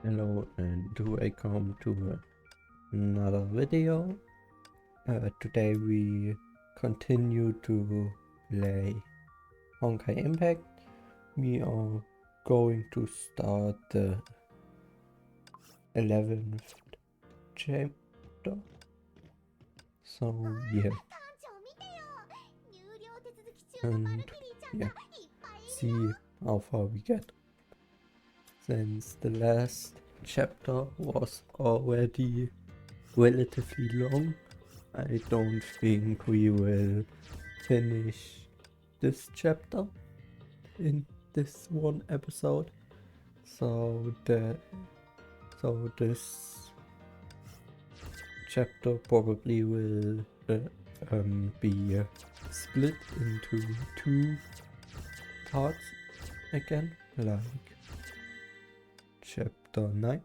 Hello and welcome to another video. Today we continue to play Honkai Impact. We are going to start the 11th chapter. So yeah, and yeah, see how far we get. Since the last chapter was already relatively long, I don't think we will finish this chapter in this one episode. So this chapter probably will be split into two parts again, like chapter 9.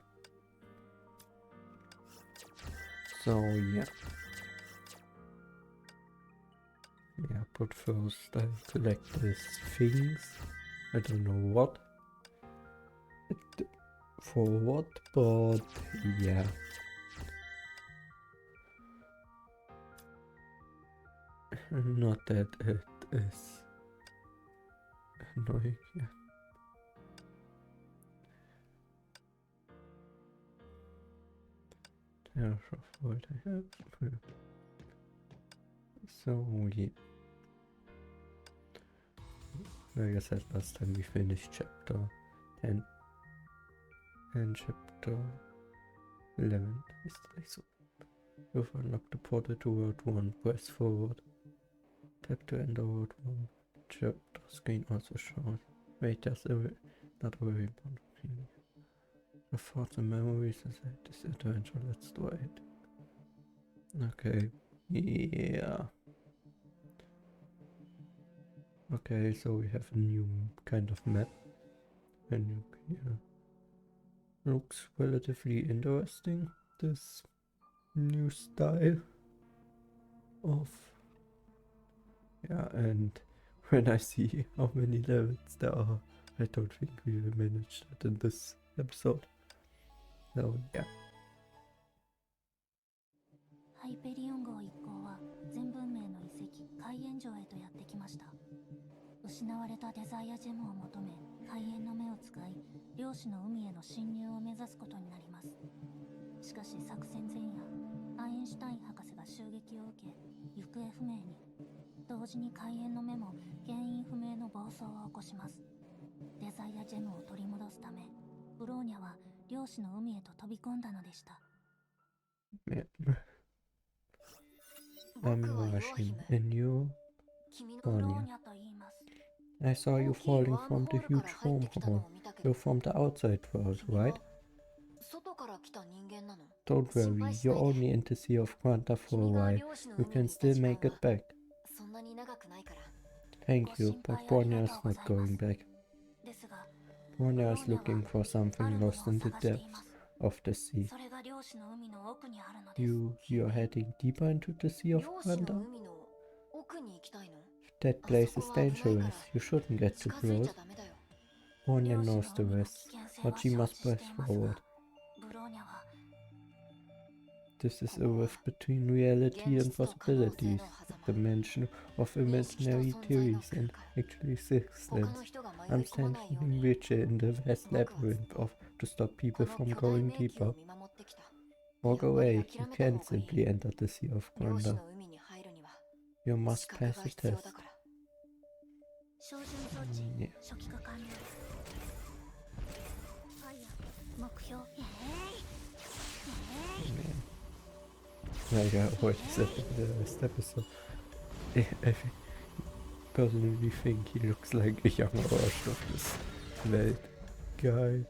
So yeah. Yeah, but first I collect these things. I don't know what. For what, but yeah. Not that it is annoying, yeah. There's what I have. So yeah. Like I said last time, we finished chapter 10 and chapter 11 is like so. You've unlocked the portal to World 1. Press forward. Tap to enter World 1. Chapter screen also shows. Wait, there's not a very important thing. The thoughts and memories inside this adventure. Let's do it. Okay. Yeah. Okay, so we have a new kind of map. And yeah. Looks relatively interesting. This new style of, yeah, and when I see how many levels there are, I don't think we will manage that in this episode. So yeah. ハイペリオン号一行は全文明の遺跡海縁城へとやってきました。失われたデザイアジェムを求め海縁の目を使い漁師の海への侵入を目指すことになります。しかし作戦前夜アインシュタイン博士が襲撃を受け行方不明に。同時に海縁の目も原因不明の暴走を起こします。デザイアジェムを取り戻すためブローニャは漁師の海へと飛び込んだのでした。 Yeah. I'm Russian and you, Bronya. I saw you falling from the huge wormhole. You're from the outside world, right? Don't worry, you're only in the Sea of Quanta for a while. You can still make it back. Thank you, but Bronya is not going back. Bronya is looking for something lost in the depths of the sea. You're heading deeper into the Sea of Quanta? That place is dangerous. You shouldn't get too close. Bronya knows the rest, but she must press forward. This is a rift between reality and possibilities, a dimension of imaginary theories and actual existence. I'm standing rigid in the vast labyrinth to stop people from going deeper. Walk away, you can't simply enter the Sea of Quanta. You must pass the test. Yeah. Like I already said in the last episode, I personally think he looks like a younger version of this Welt guy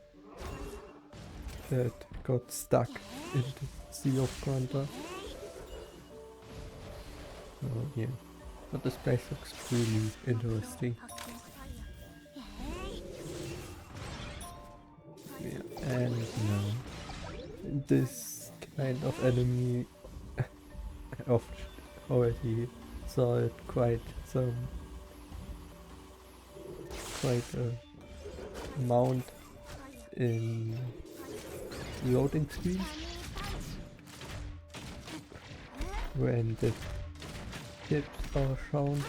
that got stuck in the Sea of Quanta. Oh yeah, but this place looks really interesting. Yeah, and now this kind of enemy I've already saw it quite a amount in loading screens when the ships are shown,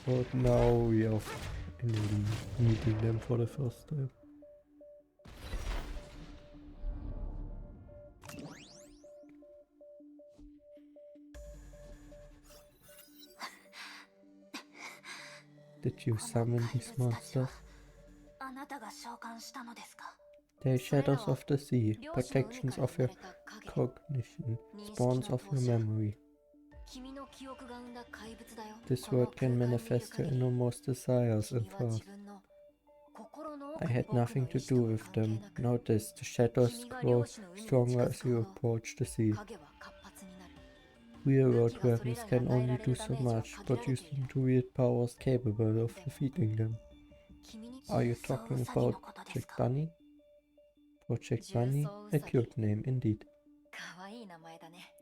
but now we are finally meeting them for the first time. Did you summon these monsters? あなたが召喚したのですか? They shadows of the sea, protections of your cognition, spawns of your memory. This word can manifest your innermost desires and thoughts. I had nothing to do with them. Notice the shadows grow stronger as you approach the sea. Real world weapons can only do so much, but you seem to wield powers capable of defeating them. Are you talking about Project Bunny? Project Bunny? A cute name indeed.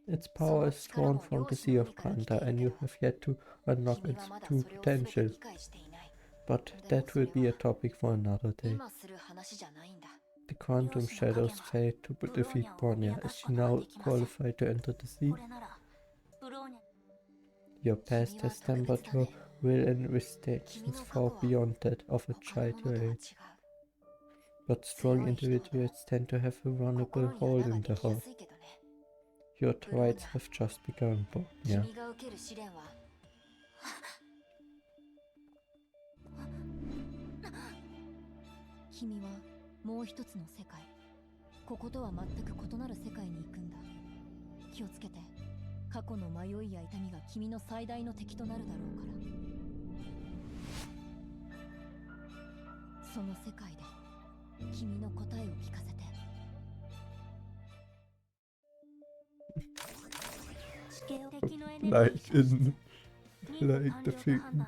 Its power is drawn from the Sea of Quanta, and you have yet to unlock its true potential. But that will be a topic for another day. The quantum shadows failed to defeat Bronya. Is she now qualified to enter the sea? Your past has tempered your will and restrictions far beyond that of a child your age. But strong individuals tend to have a vulnerable hole in the heart. Your trials have just begun, Bronya. 君はもう一つの世界、こことは全く異なる世界に行くんだ。気をつけて。過去の迷いや痛みが君の最大の敵となるだろうから。その世界で君の答えを聞かせて。like the film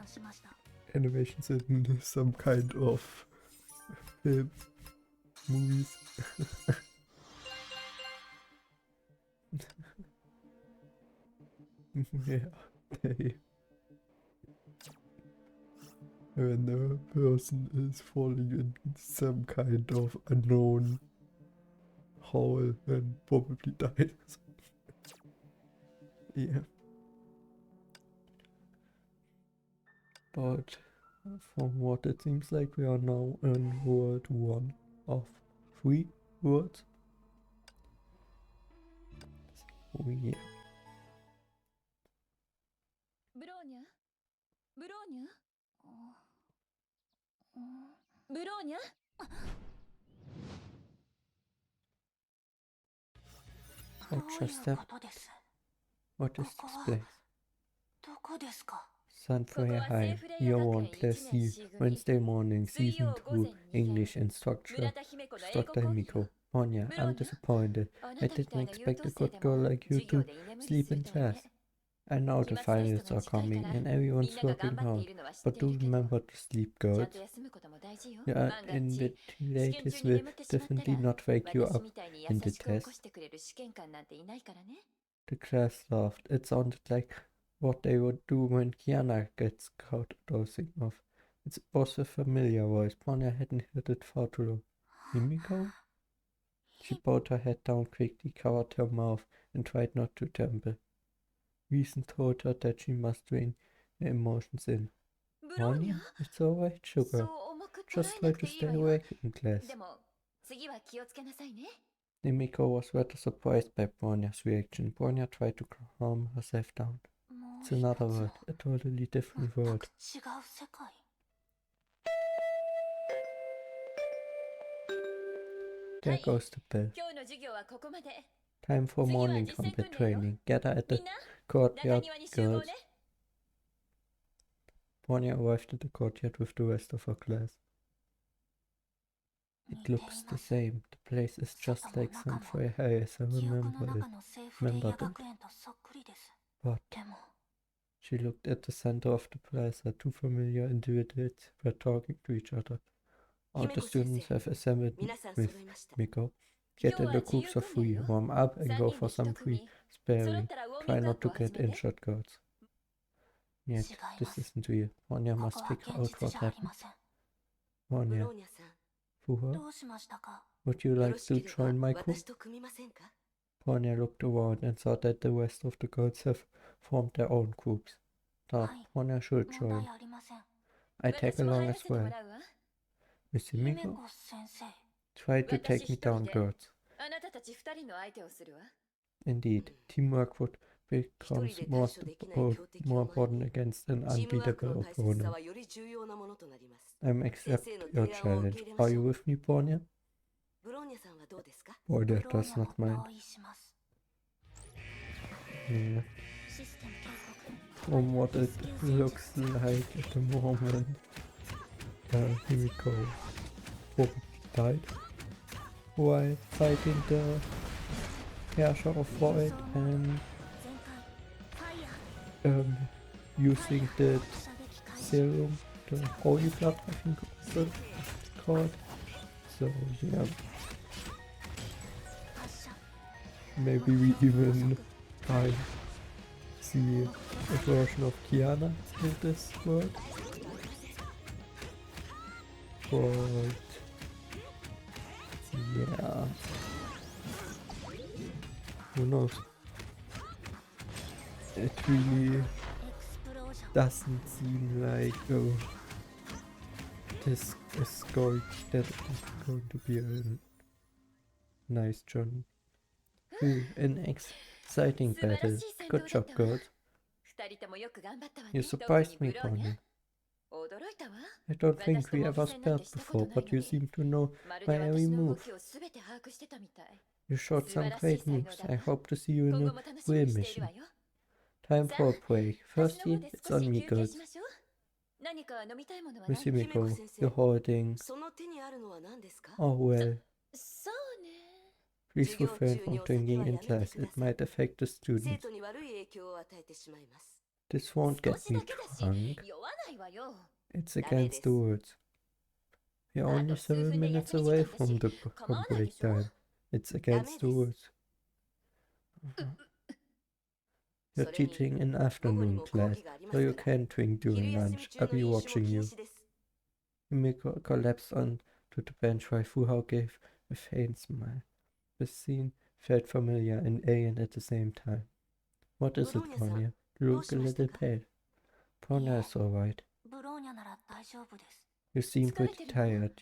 animations in some kind of film movies. Yeah, when the person is falling in some kind of unknown hole and probably dies. Yeah. But from what it seems like, we are now in world 1 of 3 worlds. So yeah. Bronya? Bronya? Bronya? Watch your step. What is this place? Sunfire High, Year 1, Class C, Wednesday morning, Season 2, English instructor Miko. Bronya, I'm disappointed. I didn't expect a good girl like you to sleep in class. I know the finals are coming and everyone's working hard, but do remember to sleep, girls. Your invigilators will definitely not wake you up in the test. The class laughed. It sounded like what they would do when Kiana gets caught dozing off. It was a familiar voice. Bronya hadn't heard it far too long. Himiko? She bowed her head down quickly, covered her mouth, and tried not to tremble. Reason told her that she must rein her emotions in. Bronya, it's alright, sugar. Just try to stay awake in class. Himiko was rather surprised by Bronya's reaction. Bronya tried to calm herself down. It's another world, a totally different world. There goes the bell. Time for morning combat training. Gather at the courtyard, girls. Bronya arrived at the courtyard with the rest of her class. It looks the same. The place is just like Sunfire High as I remembered it. But she looked at the center of the plaza. Two familiar individuals were talking to each other. All the students have assembled with Miko. Get in the groups of 3, warm up and go for some free sparring. Try not to get injured, girls. Yet, this isn't real. Bronya must figure out what happened. Bronya, Fuha, Would you よろ like し to ければ join my group? 私と組みませんか？ Bronya looked around and saw that the rest of the girls have formed their own groups. Thought はい Bronya should 問 join. 題ありません I tag 私も along 入ら as せても well. らうわ。 Miss 姫 Himiko 子先生 tried to take me down, girls. あなたたち二人の相手をするわ。 Indeed, teamwork would become 一人で more, 対処できない強敵 more を前 important に against an チームワーク unbeatable の大切さ opponent. はより重要なものとなります。 I'm accept your challenge. Are you with me, Bronya? ブローニャさんはどうですか？ Bronya ブロー does ニャも not mind. 同意します Yeah. システム警告 From what it looks like at the moment, Himiko probably died while fighting the Herrscher of Void and 全開ファイヤー using the 射撃開始 serum, the holy blood, I think it's called. So yeah, 発射 maybe we even find see a version of Kiana in this world. But yeah, who knows? It really エクスプロージョン doesn't seem like this is going to be a nice journey. Ooh, an exciting 素晴らし battle. い戦 Good 闘だ job, ったわ。 girls. 二人ともよく頑張ったわね。 You surprised 特 me, にブローニャ Bronya. 驚いたわ。 I don't think we 私とも ever 付箋なんて spelled したこと before, ない but you のに。 seem to know まる my で every 私の動 move. きをすべて把握してたみたい。 You showed some great moves. I hope to see you 今 in 後 a も楽しみ real にしている mission. わよ。 Time for a break. 私の方 Firstly, で it's 少 on し me, 休憩 girls. しましょう。何か飲みたいものはない Miss 姫子 Himiko, 先生 you're holding. その手にあるのは何ですか？ Oh well. そうね。 Please 授業 refrain 中に from お酒は drinking や in めて class. くだ It さい。 might affect the 生 students. 徒に悪い影響を与えてしまいます。 This won't 少 get し me だけだし、 drunk. 酔わないわよ。 It's ダメ against です。 the rules. We're あ only と数 7分で minutes 休み時 away 間だ from し、 the 構わ from ないで break しょ。 time. It's against the rules. You're それに teaching in 午後に afternoon も講 class, 義がありま so す you から。 can't drink 昼 during 休み lunch. 中 I'll の be 飲酒も watching 禁 you. 止です。 Himiko collapsed onto the bench while Fuhao gave a faint smile. The scene felt familiar and alien at the same time. What is it, Bronya-san, Bronya? You look a どうしました little か？ pale. Bronya is alright. ブローニャなら大丈夫です You seem 疲れ pretty てるの？ tired.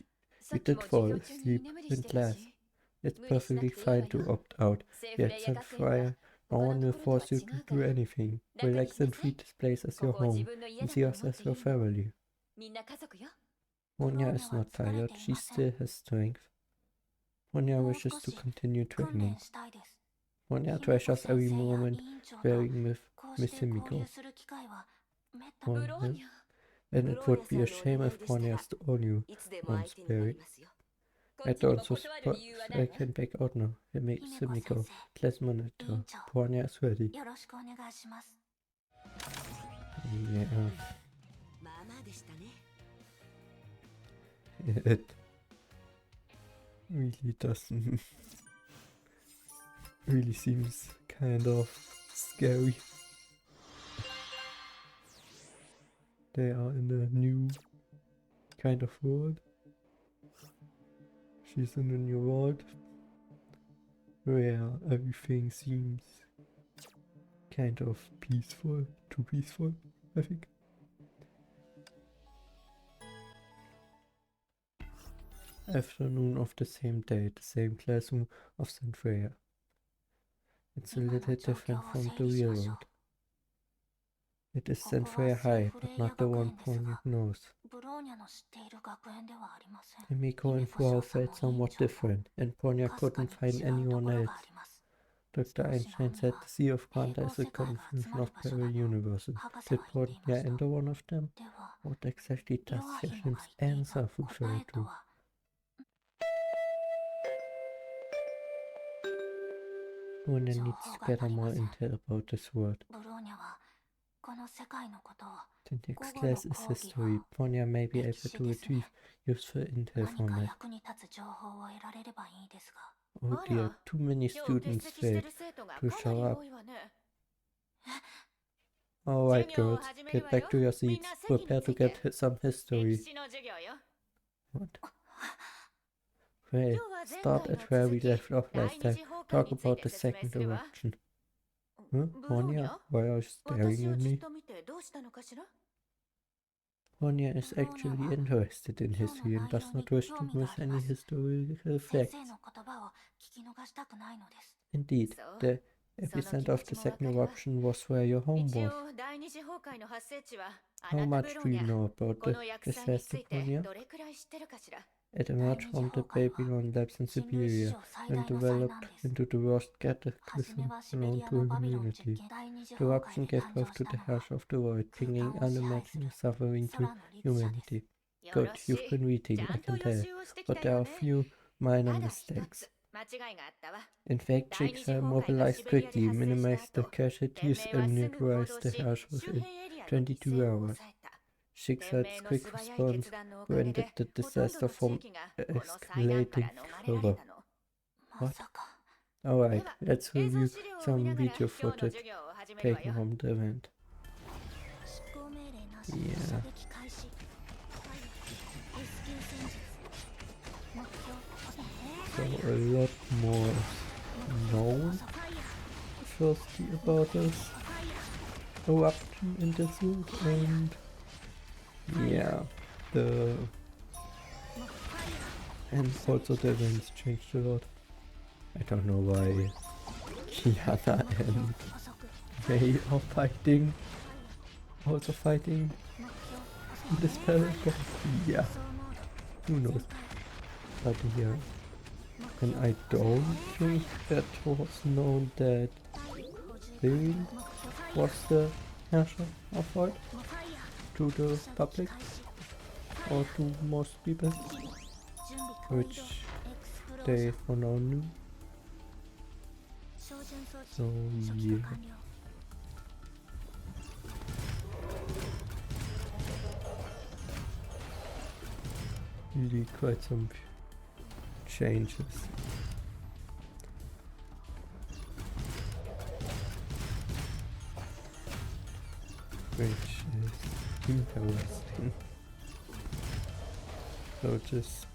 さ You っき did も授 fall 業中に asleep 居眠り in してた class. し。 It's 無理しな perfectly くていいわ fine よ。 to opt out. セーフ Yet レイヤー Sunfire 学園は no 他 one の will ところとは force you 違 to うか do ら。 anything. 楽に Relax しな and さい。 treat this place as こ your こを自 home 分の家 and だ see と us 思っ as てい your いの。 family. みんな家族よ。 Bronya is not tired. She still has strength. Bronya wishes to continue 訓 training. 練したいです Bronya 姫子 treasures 先 every 生や moment 委員長と playing with こう Miss して交 Himiko. 流する機会はめったに Bronya. ブローニャ。 And it would be a shame if Bronya stole you いつでも相 once 手になり buried. ますよ。こ I っちに don't も断る理由はな I いわ。 can back out now. It makes 姫子 Himiko. 先 Class 委員 monitor. 長 Bronya is ready. よろしくお願いします Yeah. まあまあでしたね。 It really doesn't really seems kind of scary. They are in a new kind of world. She's in a new world where everything seems kind of peaceful, too peaceful, I think. Afternoon of the same day, the same classroom of St. Freya. It's a 今の little 状 different 況を from 整 the 理し real ましょ world. う It is こ St. こは Freya セ High, ーフレ but イヤ not the 学 one 園です Bronya が knows. ブローニャの知っている学園ではありません Himiko and 姫子 Fuao 少 felt 佐も委員 somewhat 長も different, and Bronya かすか couldn't に find 違うと anyone ころ else. があります Dr. 少しの Einstein 海 said は the Sea of 平 Quanta 行 is a 世界が集 confusion まる of 場所だ parallel と universes. 博士 Did は言っていま Bronya した enter one of them? では What exactly does 弱ひも Session's が言ってい answer た refer 答えと to? は Bronya 情 needs 報 to が gather 足りま more せん intel about this world. ブローニャはこの世界のことを The next 午後の class is 講義 history. は Bronya may be 歴 able 史 to ですね retrieve useful intel 何 from か it. 役に立つ情報を得られればいいですが Oh あ dear, ら、 too many 今日欠 students 席して failed る生徒が to か show なり up. 多いわね。 Alright, 授業を girls, 始める get わよ。 back to your みん seats. な席に Prepare つ to いて。 get some 歴 history. 史の授業よ。 What? Well, start at where we left off last time. Talk about the second eruption. Huh? Bronya? Why are you staring at me? Bronya is actually interested in history and does not wish to miss any historical facts. Indeed, the epicenter of the second eruption was where your home was. How much do you know about the disaster, Bronya? It emerged from the Babylon labs in Siberia and developed into the worst cataclysm known to humanity. The eruption gave birth to the Herrscher of the Void, bringing unimaginable suffering to humanity. Good, you've been reading, I can tell, but there are a few minor mistakes. In fact, Jigsaw mobilized quickly, minimized the casualties, and neutralized the Herrscher within 22 hours. Jigsaw's quick response prevented the disaster from escalating further. What? Alright, let's review some video footage taken from the event. Yeah. So a lot more known firstly about this eruption in the zoo, and yeah, and also the events changed a lot. I don't know why Kiana and May are fighting, also fighting in this battle, but yeah, who knows. But yeah, and I don't think that was known that Bill was the Herrscher of Void to the public or to most people, which they for now knew. So yeah. Really quite some changes. Which is interesting. So this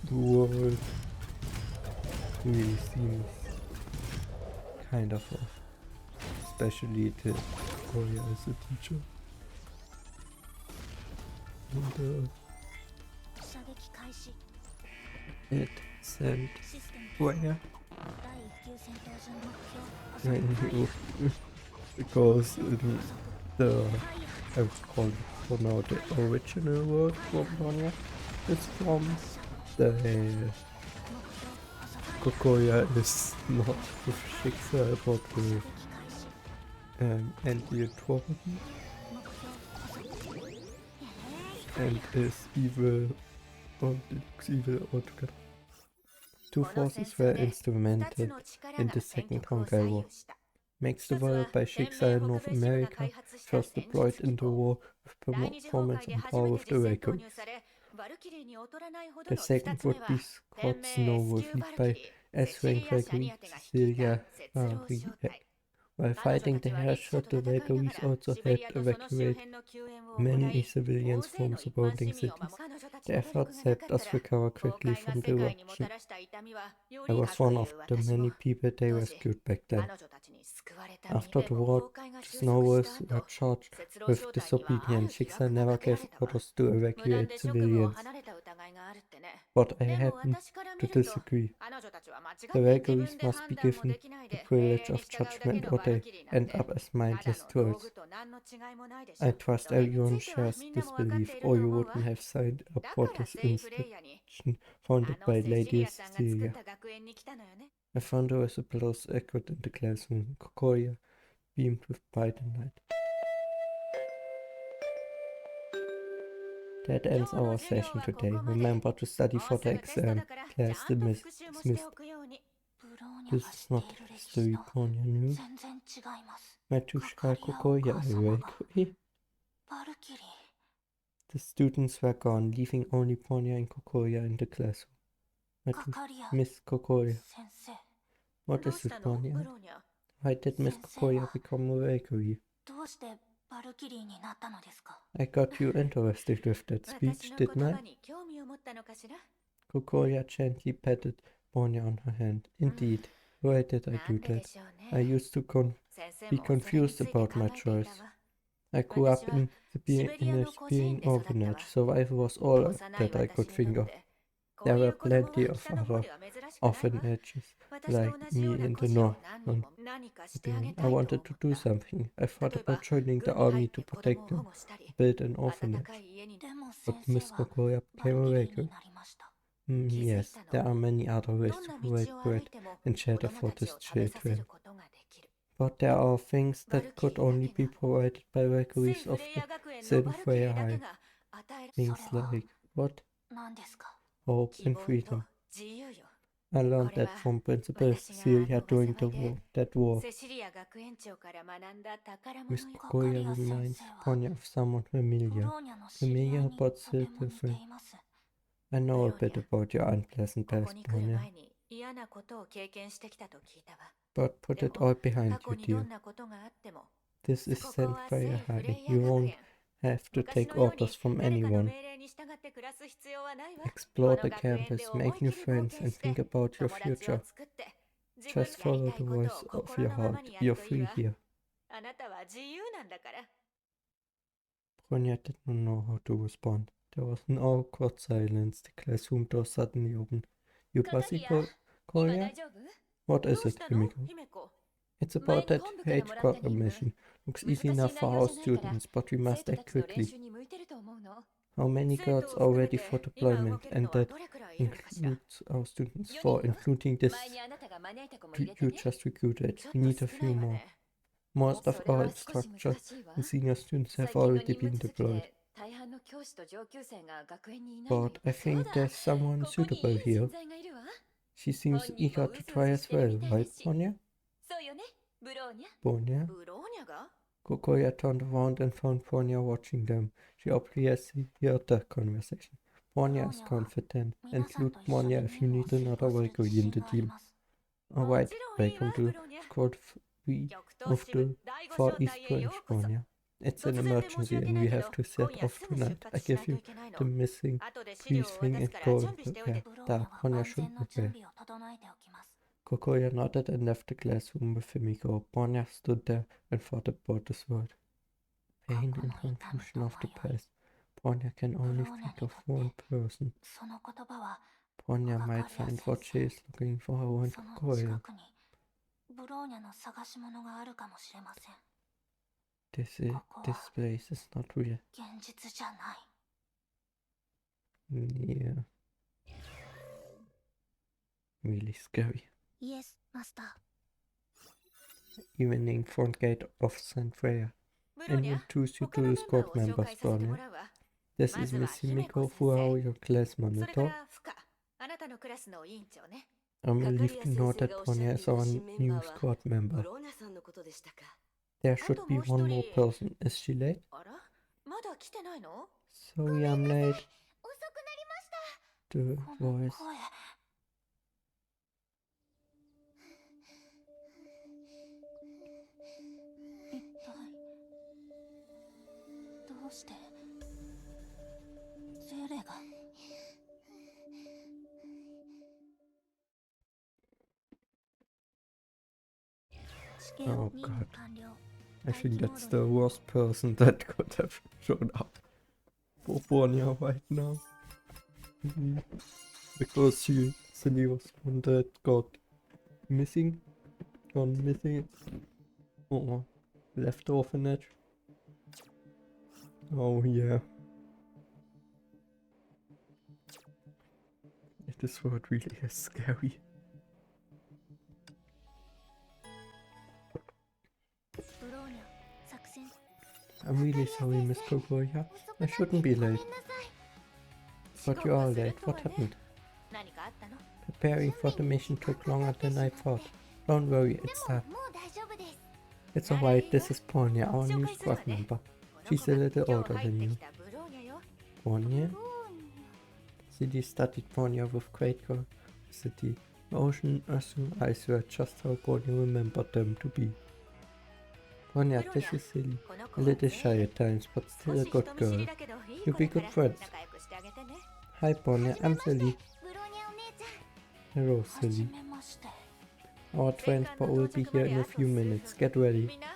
world really seems kind of off. Especially the Bronya as a teacher. And it sent Bronya. Because the, I would call it for now, the original word for Bronya is from the Kokoya is not with Schicksal but with anti-authority and is evil, or it's evil altogether. Two forces were instrumental in the second Honkai War. Makes the War by Schicksal in North America, first deployed in the war with performance and power with the Valkyries. The second would be Scott Snowwolf, led by S-rank Valkyrie Cecilia Variek. While fighting the Herrscher, the Valkyries also helped evacuate many civilians from surrounding cities. The efforts helped us recover quickly from the eruption. I was one of the many people they rescued back then. After the war, the Snowwolves were charged with disobedience. Schicksal never gave orders to evacuate civilians. But I happen to disagree. The Valkyries must be given the privilege of judgment or they end up as mindless trolls. I trust everyone shares this belief, or you wouldn't have signed up for this institution founded by Lady Cecilia. I found her as a applause echoed in the classroom. Kokoya beamed with pride and light. That ends our session today. Remember to study for the exam. Class dismissed. This is not the history Bronya knew. Matushka Kokoya, I agree. The students were gone, leaving only Bronya and Kokoya in the classroom. Miss Kokoya. What is it, Bronya? Why did Miss Kokoya become a Valkyrie? I got you interested with that speech, didn't I? Kokoya gently patted Bronya on her hand. Indeed, why did I な do んでで that? しょう I ね。 used to 先生 be もそれに confused ついて about 考 my えていた choice. わ。 I grew up 私は in the シベリ in ア a の孤児院 Siberian で育ったわ。 orphanage, survival was all 幼い that I 私 could に think とっ of. て、こ There うい were う子供 plenty は of 北の方 other では珍しくないわ。 orphanages 私と like 同じよ me うな in 孤 the 児を north 何人も何かしてあげ Siberian. た I いと思 wanted っ to do た。 something. I thought 例えば about joining the 軍に入 army っ to て子供 protect を保 them, 護したり、 build an 暖 orphanage. かい家に。でも But 先 Miss 生は Kokoya バル became キ a リー Waker. になりました Yes, Yes, there are many other ways どん to な provide 道を歩 bread いても and 子 shelter 供 for たち the を食べさせ children. ることができる。 But there are things that could Valkyrie only be だけが provided by つい Valkyries フ of レイ the ヤ学園の Sin バルキリ Freya ーだけ High. が与える Things それは like what? 何ですか Hope 希 and 望と freedom. 自由よ。 I learned これ that は from Principal 私が Cecilia during the 噂で that war. セシリア学園長から学んだ宝 Miss 物よ。 Kokoya Kokoya reminds 先生は Bronya of someone ブ familiar. ローニャの知り合い Familiar に but とて still も似て different. います I know a bit Bronya, about your unpleasant ここ past, に来る Bronya. 前に嫌なことを経験してきたと聞いたわ。 But put で it も all behind 過去 you, にど dear. んなことがあっても、 This is ここ Saint は聖 Freya フレ High. イヤ You 学 won't 園。 have to 昔 take のように orders from 誰かの anyone. 命令に従って暮らす必要はないわ。 Explore こ the の学園 campus, で思 make い new 切り冒 friends, 険 and して think about your 友達を future. 作って自分 Just のやり follow た the いこと voice を of 心 your のまま heart. にや You're るといい free わ。 here. あなたは自由なんだから。 Bronya did not know how to respond. There was an awkward silence. The classroom door suddenly opened. You カカ bossy ヒヤ、今 Koya? 大丈夫？ What ど is う it, したの？ Himiko? 姫子。 It's 前 about に that 本部からもらった HQ 任務。 mission. Looks 難 easy しい enough 内 for 容 our じゃないから、 students, but we 生 must 徒た act ちの練 quickly. 習に向いてると思うの。 How many 生 girls 徒 are を含め ready て for 今動 deployment ける and のは that どれくらいいるのかしら。 includes our students 4 for 人よ。 including this 前にあなたが招いた子も入れて you ね。 just recruited. ちょっ We と need a 少 few ないわ more. ね。 Most そ of れ our は少し instructors 難しいわ。 and senior students 最 have 近の already 任務 been 続き deployed. で大半の教師と上級生が学園にいないのよ。 But I そう think だ。 there's someone ここにい suitable い人 here. 材がいるわ。 She seems 本人も eager う to すう try す as してる well, みたいだ right, し。 Bronya? そうよね、ブローニャ。 Bronya? ブローニャが Kokoya turned around and found Bronya watching them. She obviously heard the conversation. Bronya is Bronya は confident. 皆さん Include と一緒に Bronya if you 任務を need 遂 another 行する Valkyrie 自 in 信 the があり team. ます Alright, もちろんいいわ、 welcome ブ to ローニャ。 Squad 3極 of 東支部 the 第5 Far 小 East 隊へ Branch, ようこそ。 Bronya. It's an 突然で申し emergency 訳 and な we いけ have ど、 to 今 set 夜 off すぐ出 tonight. I 発しな give いと you いけないの。 the missing 後で資料を briefing 渡 and すから go 準備しておい prepare. て。ブローニャ Da, は Bronya 万 should 全の prepare. 準備を整えておきます Kokoya nodded and left the classroom with Himiko. Bronya stood there and thought about this word. Pain and confusion of the past. Bronya can only think of one person. その言葉は Bronya わか might りや find すい what she is looking for in その Kokoya. 近くにブローニャの探し物があるかもしれません This place is not real. 現実じゃない Yeah. Really scary. イエスマスター Evening front gate of St. Freya. ブロー And ニャ、 introduce you 他 to の the メンバー squad を紹 members, 介させても Bronya. らうわ。 This ま is ずは Miss 姫子 Himiko 先 Fuao, 生。 your class それか monitor. らフカ、あなたのクラスの委員長ね。 I'm カカリ relieved ア to 先 know 生 that がおっしゃ Bronya って is い our る新メン new バーは squad ブ member. ローニャさんのことでしたか。 There あ should と be もう一 one more 人。 person. Is she late? あら、まだ来てないの？ Sorry, I'm late. 遅くなりました The この voice. 声一体どうしてゼレが Oh god. I think that's the worst person that could have shown up for Bronya right now. Because she silly was one that got missing. Gone missing. Or left orphanage. Oh yeah. This word really is scary. ブローニャ作戦 I'm really sorry, Miss Kokoya. I shouldn't be late. But you are late. What happened? 何かあったの？ Preparing for the mission took longer than I thought. Don't worry, it's that. もう大丈夫です It's alright, this is Bronya, our new squad member. この She's 子 a が little 今日 older 入っ than て you. きたブローニャよ。 Bronya? Cindy studied Bronya with great curiosity. The ocean eyes were just how Bronya remembered them to be. Bronya, this is silly. この A 子は little 全 shy 員 at times, but 少 still a し good 人見知り girl. だけどいい You'll 子 be だか good ら friends. 仲良くしてあげてね。 Hi Bronya, I'm Sally. ブロ Hello, はじ silly. めまして。 Our transport will be here in a few minutes. Get ready. みんな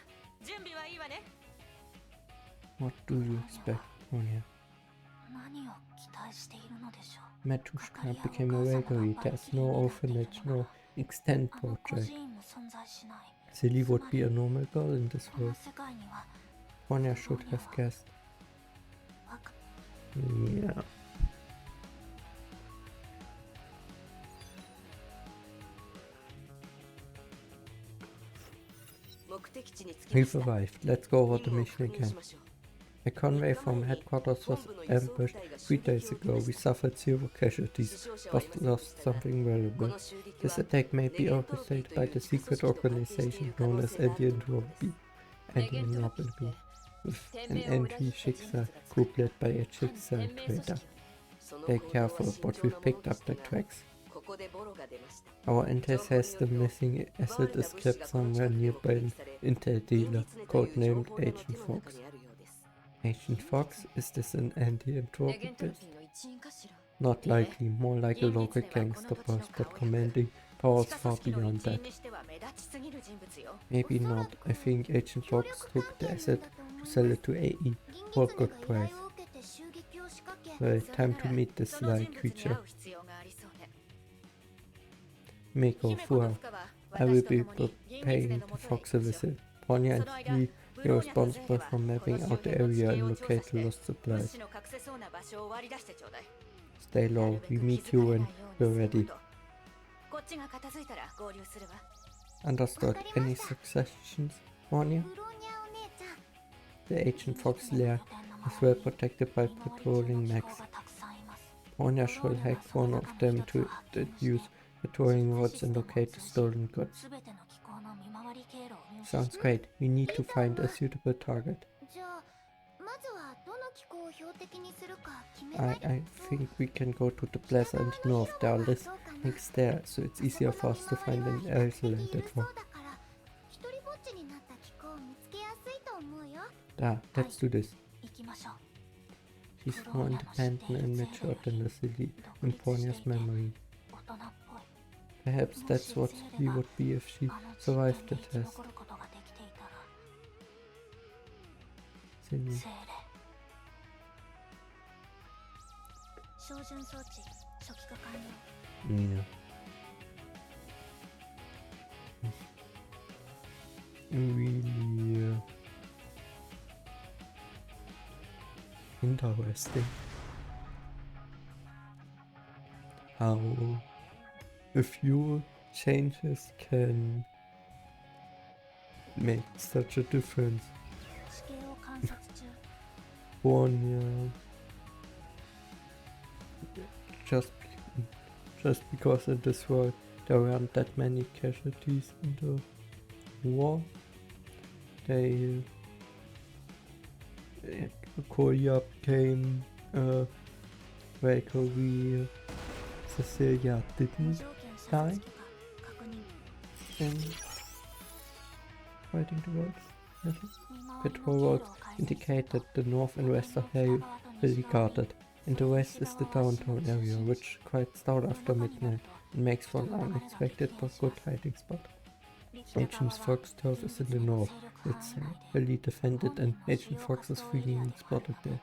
準備はいいわね。 What do you expect, Bronya? 何を期待しているのでしょう。 Matushka became a vagary. There's no orphanage, no extend あの孤 project. 児院も存在しない。 Silly would be a normal girl in this この world. 世界には Bronya should have guessed. わか Yeah. 目的地に着きま We've した。 arrived. Let's go over the 任務を mission 確認 again. しましょう。 A convoy from headquarters was ambushed 3 days ago. We suffered 0 casualties, but lost something こ valuable. の襲撃 This は attack may be orchestrated by the secret organization known as Indian Entropy, with an anti-Schicksal group led by a Schicksal traitor. その Be 行動は careful 慎 what 重 we've なもの picked と up し the てな tracks. ここでボロが出ました。 Our intel says the missing asset is kept somewhere nearby an intel dealer, codenamed Agent Fox. Agent Fox? Is this an anti-entropy base? Not likely, more like a local gangster boss, but commanding powers far beyond that. にしては目立ちすぎる人物よ。 Maybe not. I think Agent Fox took the asset to sell it to AE for a good price. Well, time to meet this その sly 人物に会 creature. う必要がありそうね。 Mako 姫子の Fuha. 負荷は I will 私と be 共に銀密 paying で the のもとへ Fox a 行きましょう。 visit. Bronya そ and の間 Lee, ブ you're ローニャとゼー responsible レは for この mapping 周 out the 辺の地 area 形 and を調査 locate し the て lost 物 supplies. 資の隠せそうな場所を割り出してちょうだい。 Stay な low. るべ We く meet 気づ you かれ when ないよう we're にする ready. こと。こっちが片付いたら合流するわ。 Understood. Any suggestions, Bronya? The Agent Fox lair is well protected by patrolling mechs. Bronya should hack one of them to deduce patrolling routes and locate the stolen goods. すべての機構の見回り経路を入手 Sounds great. We need to find a suitable target. じゃあまずはどの機構を標的にするか決めない I think we can go to the plaza and north. There are less mechs there, so it's easier for us to find an isolated one. 一人ぼっちになった機構を見つけやすいと思うよ Ah, let's do this. 行きましょう。 She's more independent and mature than the city in Bronya's memory. 大人っぽい。 Perhaps that's what she would be if she あの地 survived 点 the に生き test. 残ることができていたら Silly. 精霊。照準装置初期化完了。 Yeah. Really interesting how a few changes can make such a difference. 地形を観察中。 Bronya, just because in this world there weren't that many casualties in the war, they Korea became very Korea. Cecilia 無 didn't 条件射殺機か確認。 in fighting the world. 見回り Patrol の roads 経路を改善 indicate that the north and west are heavily guarded, and the west is the downtown area, which quiets down after midnight and makes for an unexpected but good hiding spot. Agent Fox turf is in the north. It's heavily defended, and Agent Fox is frequently spotted there.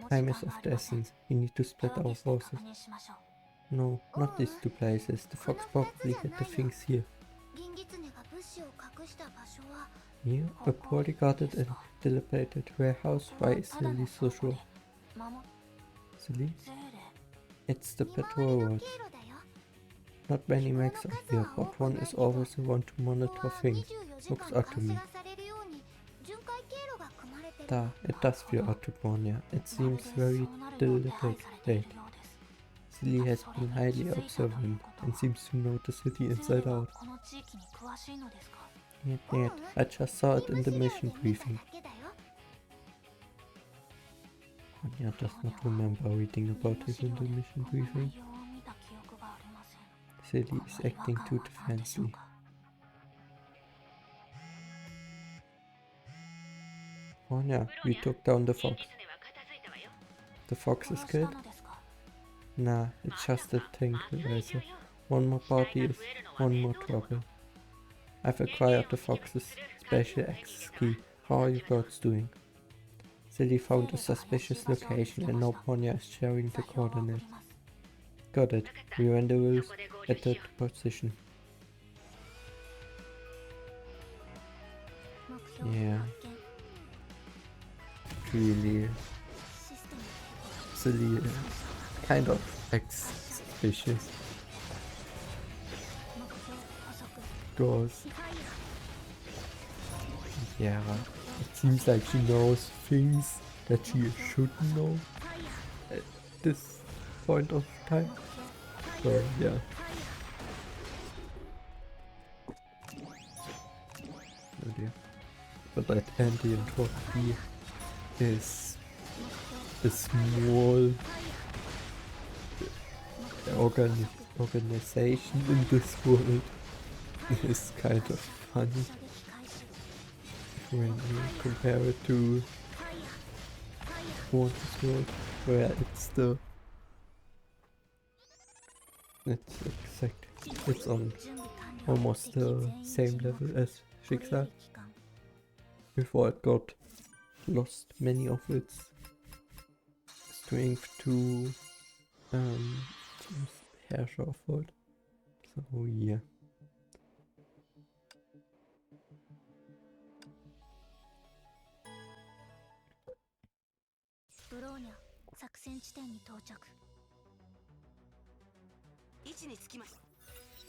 Time is of the essence. We need to split our forces. No, not these two places. The Fox probably hid the things here. 銀狐が物資を隠した場所は Here, a poorly guarded and dilapidated warehouse. Why is Lily so sure? 守 Silly? 精霊。 It's the 見回 patrol りの road. 経路だよ Not many mechs are here, but one is always the one to ここ monitor は things. 24時 Looks 間 odd to 監視 me. がされるように巡回経路が組まれてる Da, it does feel odd to Bronya. It seems very deliberate. Silly has been highly observant and seems to know the city inside out. この地域に詳しいのですか。 Yet, I just saw it in the mission briefing. だけだよ Bronya does not remember reading about it in the mission こんな briefing. 内容を見た記憶がありません。 Silly is acting too defensively. Bronya, we took down the fox. 狐は片付いたわよ。 The fox is 殺した killed? のですか。 Nah, it's just a tranquilizer. One more party is one more trouble. I've acquired the fox's special access key. How are you birds doing? Silly found a suspicious location and now Bronya is sharing the 座標を送り coordinates. ます Got it. We rendezvous at that position. 目標 Yeah. 発見 Really システム silly, kind of suspicious. 目標捕捉 Because ファイ yeah, it seems like she knows things that she shouldn't know ファイヤ at this point of time. ー目標 So yeah. ファイヤー Oh dear. But that ambient hockey is a small organization in this world. Is kind of funny 射撃開始 when you compare it to ファイヤーファイヤー Quanta's world, where it's on 準備完了 almost the same level as これよ Schicksal り帰還 before it got lost many of its strength to Herrscher of Void. So yeah. ブローニャ作戦地点に到着 位置につきました。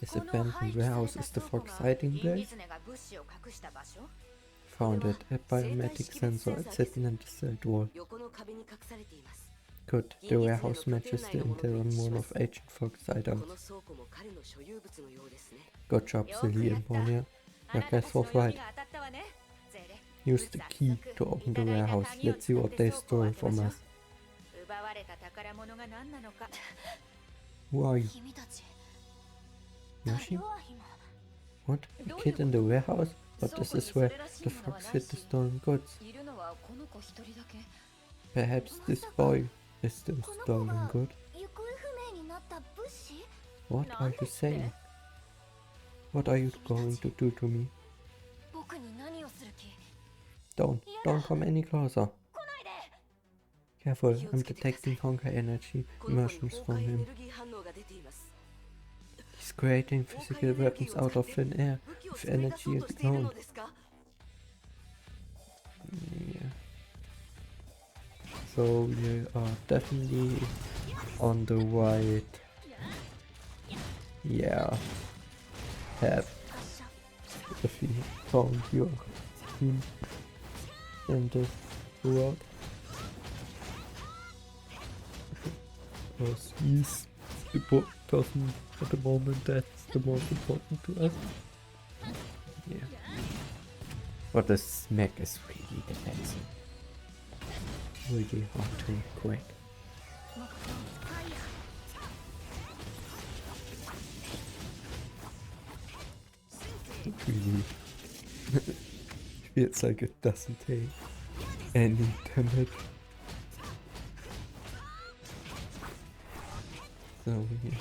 This abandoned warehouse is the Fox hiding インディ place. ズネが物資を隠した場所 Found it. A biometric sensor. It's hidden in the cell wall. 横の壁に隠されています。 Good. The warehouse matches the intel on one of Agent Fox's こ items. の倉庫も彼の所有物のようですね。 Good job, Silly and Bronya. あな Your た guess たちの was 読 right. みが当たったわねゼレ Use the key to open the warehouse. Let's see what they stole from us. 奪われた宝物が何なのか Who are you? 君たち Yoshi? ロアヒも What? A kid in the warehouse? But this is where the fox hid the stolen goods. いるのはこの子一人だけ Perhaps this boy is the この子 stolen が good? 行方不明になった物資 What are you saying? What are you going to do to me? 僕に何をする気 Don't come any closer. 来ないで Careful, I'm detecting Honkai energy この子に emersions 崩 from 壊エ him. ネルギー反応が出ています。 He's creating physical weapons out of thin air 武器を with 作り出そ energy う of とし its ている own. のですか？ Yeah. So we are definitely on the right. Yeah. Path 発射 if we found your team in this world. Because he's the person at the moment that's the most important to us. Yeah. But the smack is really defensive. Really hard to crack. 目標ファイヤー It really feels like it doesn't take any damage. So yeah.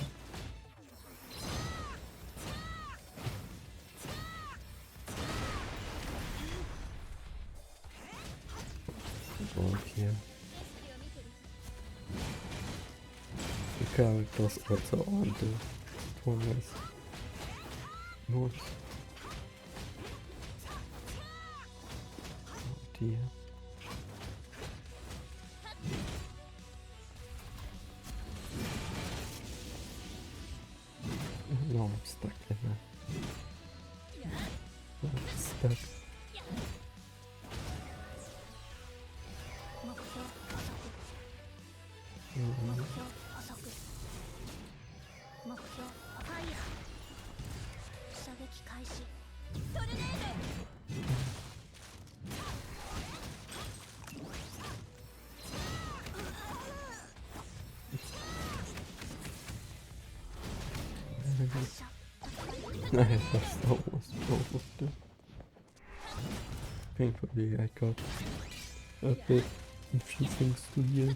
About here. The characters also on the corners. North. Oh dear. No, I'm stuck in there. I'm stuck. 目標捕捉 Mm, 目標捕捉目標ファイヤー射撃開始トルネー I lost almost both of them. Thankfully I got a bit a few things to heal.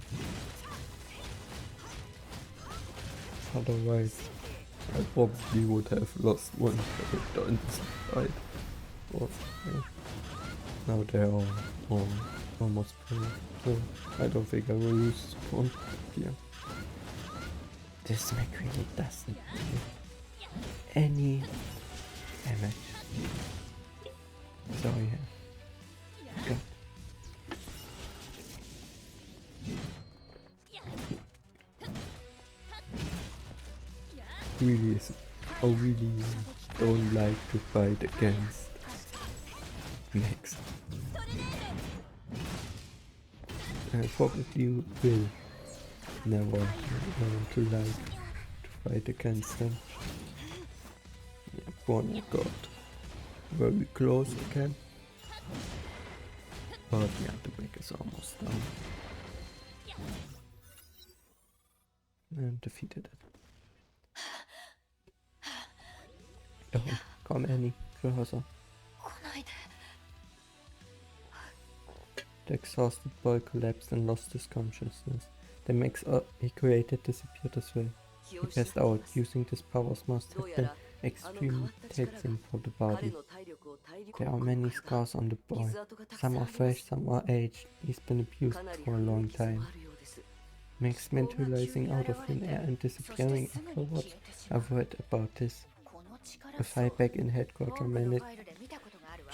Otherwise I probably would have lost one character in this fight. Or, yeah. Now they are all almost full, so I don't think I will use spawn here. This mech really doesn't do any damage. So yeah. God. Really is, I really don't like to fight against mechs. I probably will never learn to like to fight against them. Yeah, Bronya got very close again. But yeah, the mech is almost done. And defeated it. Don't come any closer. 来ないで。 The exhausted boy collapsed and lost his consciousness. The mechs he created disappeared as well. 気 He を失っ passed て out. ます。 Using these powers must ど have うや been らあの変 extremely わった力が taxing for the 彼 body. の体力を大量 There are many scars on the boy. 傷跡がたくさん Some あ are りま fresh, す。 some are aged. He's been abused かなり for a 古い long 傷も time. あるようです。 Mechs mentalizing out of thin air and そして disappearing すぐに消 afterwards. えてしまう I've heard about this. この力 A そう fight back in headquarters 本部のファイルで見たことがあるわ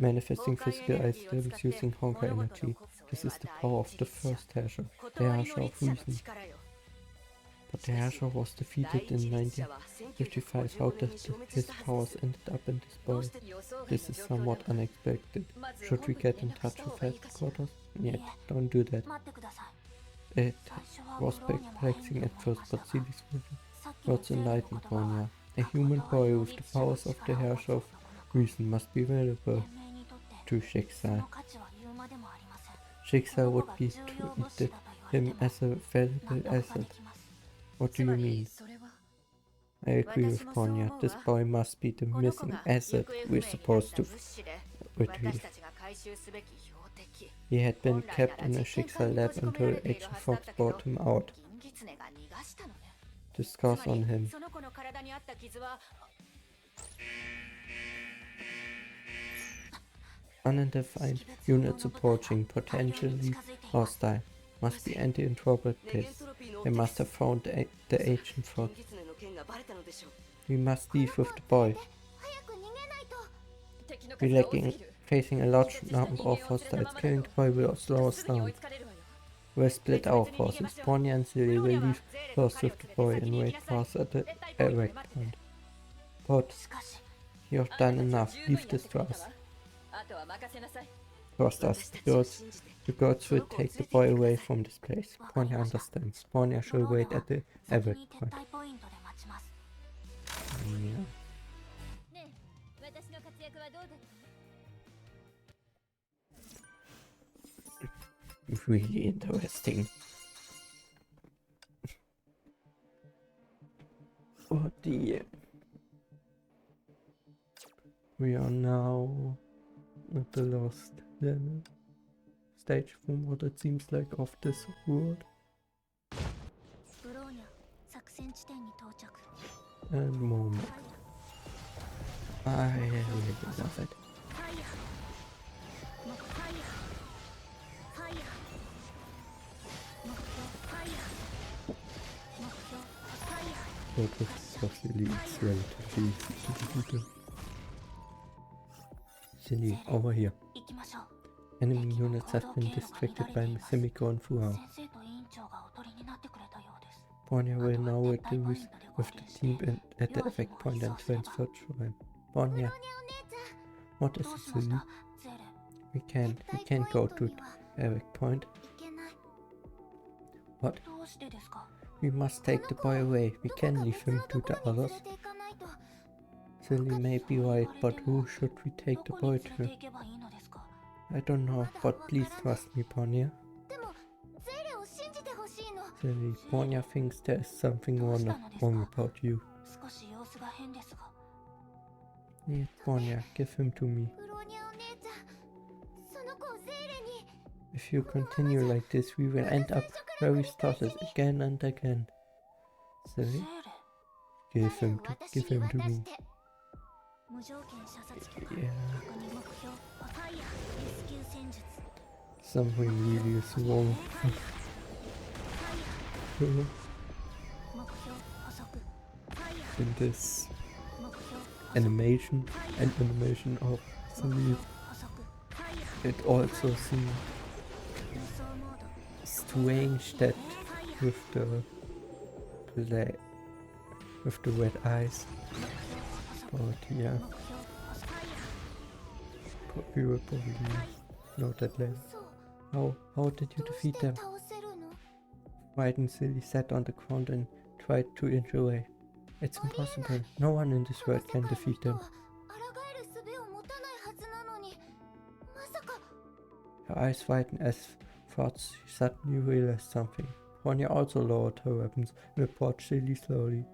manifesting physical items using Honkai energy. This is the power of the first Herrscher, the 断り Herrscher の of 律者の Reason. 力よ But the Herrscher was 第 defeated 一 in 律者は 1955. How 1955 did 年に消滅 his したはず powers です。 ended up in this ど boy? うして予想外 This の is 状況 somewhat だわ unexpected. まず Should 本 we 部に get 連 in 絡し touch た方 with がいいかしら headquarters? Yet, don't do that. 待ってください。 It 最初は was ブローニャも変に perplexing 思 at いま first, した but が Celi's vision さっきの was ゼールの enlightened 言葉は Bronya. A human boy with the powers of the 断りの Herrscher 律者の of ことなく Reason must be valuable 連盟にとって to そ Schicksal. の価値は言うまでもありません。 Schicksal would be treated him as a 納 valuable 得が asset. できます。 What つ do ま you り mean? それは I agree with 私もそう思う Bronya. わ。 This boy must be the この子 missing が行 asset 方不明 we're になった supposed to 物資で retrieve. 私たちが回収すべき標的 He had been 本来な kept ら in a 実験 Schicksal 管に lab 閉じ込め until られている Agent はずだっ Fox たけど brought him out. 銀狐が逃がしたのね The つ scars ま on り him. その子の体にあった傷は Unidentified units approaching, potentially hostile. Must be ネゲン anti-interpreters. トロピーの They 追 must have found the agent 銀 Fox. 狐の件がバレたのでしょう。 We must leave with the boy. 早く逃げないと。敵の We're 数が多すぎ lacking, る facing a large number of hostiles. Killing the boy will slow us すぐに追 down. いつかれるわよ We'll split our forces. Bronya and Ciri will leave first with the boy and wait for us at the erect point. But しかし you've done enough. Leave this to us. あとは任せなさい Trust us. 私た The ちを gods, 信じて。 the gods will take the boy away from this place. Bronya understands. Bronya ブ shall ローニ wait ャは at the 先 erect に撤 point. 退ポイントで待ちます。 Yeah. ねえ、私の活躍はどうだった？ Really interesting. Oh dear. We are now at the last level stage from what it seems like of this world. ブローニャ作戦地点に到着。 And moment. I really love it. ファイヤー。もうファイヤー。ファイヤー。目標ファイヤー。目標ファイヤー。 But this stuff really is relatively easy to defeat them. Cindy, over here. 行きましょう。 Enemy units have been distracted by Simiko and Fuhao. 先生と委員長がおとりになってくれたようです。 Bronya will now reduce with the team at the effect point and transfer to him. Bronya, お姉ちゃん、 what ど is う it し to まし you? たゼーレ。 We can't go to に the は effect point. 行けない。 What? どうしてですか We must take the boy away. We どこか can't leave 別 him の to と the ころに others. 連れて行かないと。 Silly may be right, but who should we take the どこ boy に連れて to? 行けばいいのですか I don't know, but please trust me, Bronya. でも、ゼーレを信じてほしいの。 Silly, Bronya thinks there is something wrong about you. 少し様子が変ですが。 Yes, Bronya, give him to me. ブローニャお姉ちゃん、その子をゼーレに。 If you continue like this, we will end up where we started again and again. ゼー Silly, レ。give him to me. 無条件射殺許可 Yeah. 確認目標ファイヤーレスキュー戦術 Something really is wrong ファイヤー in 目標捕捉ファイヤー this 目標捕捉 animation of 目 Celine. 標捕捉ファイヤー It also seems 輸送モード strange that ファイヤー with the red eyes. 目標捕捉 But yeah, 目標捕捉ファイヤー we will probably know that later. そう How did you どうし defeat て them? 倒せるの White and Silly sat on the ground and tried to inch away. It's impossible. No one in this この world 世 can 界の defeat 人 them. は抗える術を持たないはずなのにまさか Her eyes widened as thoughts she suddenly realized something. Bronya also lowered her weapons and approached Silly slowly.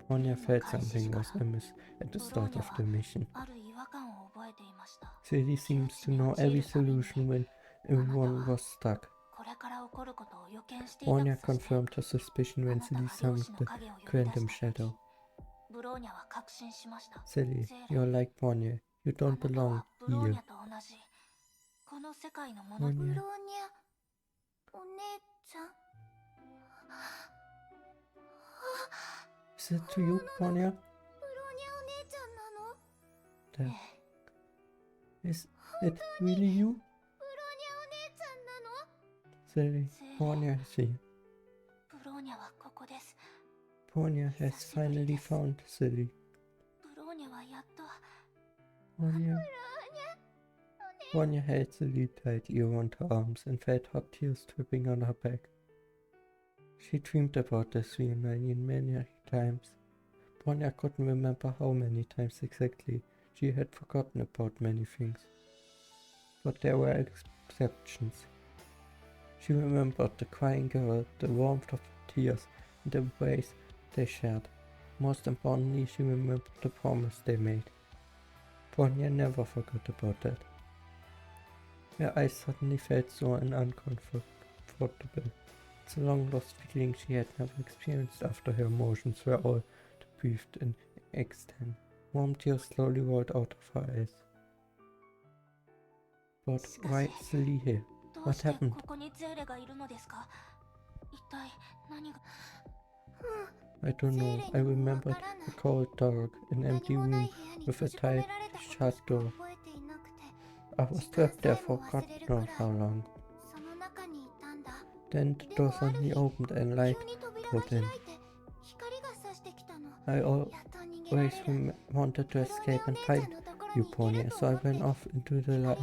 Bronya felt something was amiss at the start of the mission. ある違和感を覚えていました Silly seems to know every solution when everyone was stuck. これから起こることを予見していた Bronya として confirmed her suspicion あ when なた Silly が漁 summoned 師の the 影を呼び出 Quantum した時 Shadow. ブローニャは確信しました Silly, セーレ you're like Bronya. You あな don't た belong はブローニ here. ャと同じこの世界のもの Bronya. ブローニャお姉ちゃん Is it to you, Bronya? ブローニャお姉ちゃんなの That is it really you? ブローニャお姉ちゃんなの Silly, セーレ Bronya is here. ブローニャはここです Bronya has finally found Silly. ブローニャはやっと Bronya. Bronya held Silly tightly around her arms and felt hot tears dripping on her back. She dreamed about this reunion many times. Bronya couldn't remember how many times exactly. She had forgotten about many things. But there were exceptions. She remembered the crying girl, the warmth of tears, and the embrace they shared. Most importantly, she remembered the promise they made. Bronya never forgot about that. Her eyes suddenly felt sore and uncomfortable. It's a long-lost feeling she had never experienced after her emotions were all breathed in extent. Warm tears slowly rolled out of her eyes. But why is Silly here? どう What して happened? ここにゼーレがいるのですか一体何が I don't know. I remembered a cold, dark, and 何 empty もない room 部屋に with 閉 a じ込め tight, られたことし shut か door. 覚えていなくて I was trapped there for God knows how long. その中にいたんだ Then the door suddenly opened and light 急に扉が poured 開 in. いて光が差してきたの I やっと逃げられ always る wanted to ブローニャ escape お and 姉ち find ゃんのところ you, に行け Bronya, ると so I 思って went off into the 光 light. に向かっ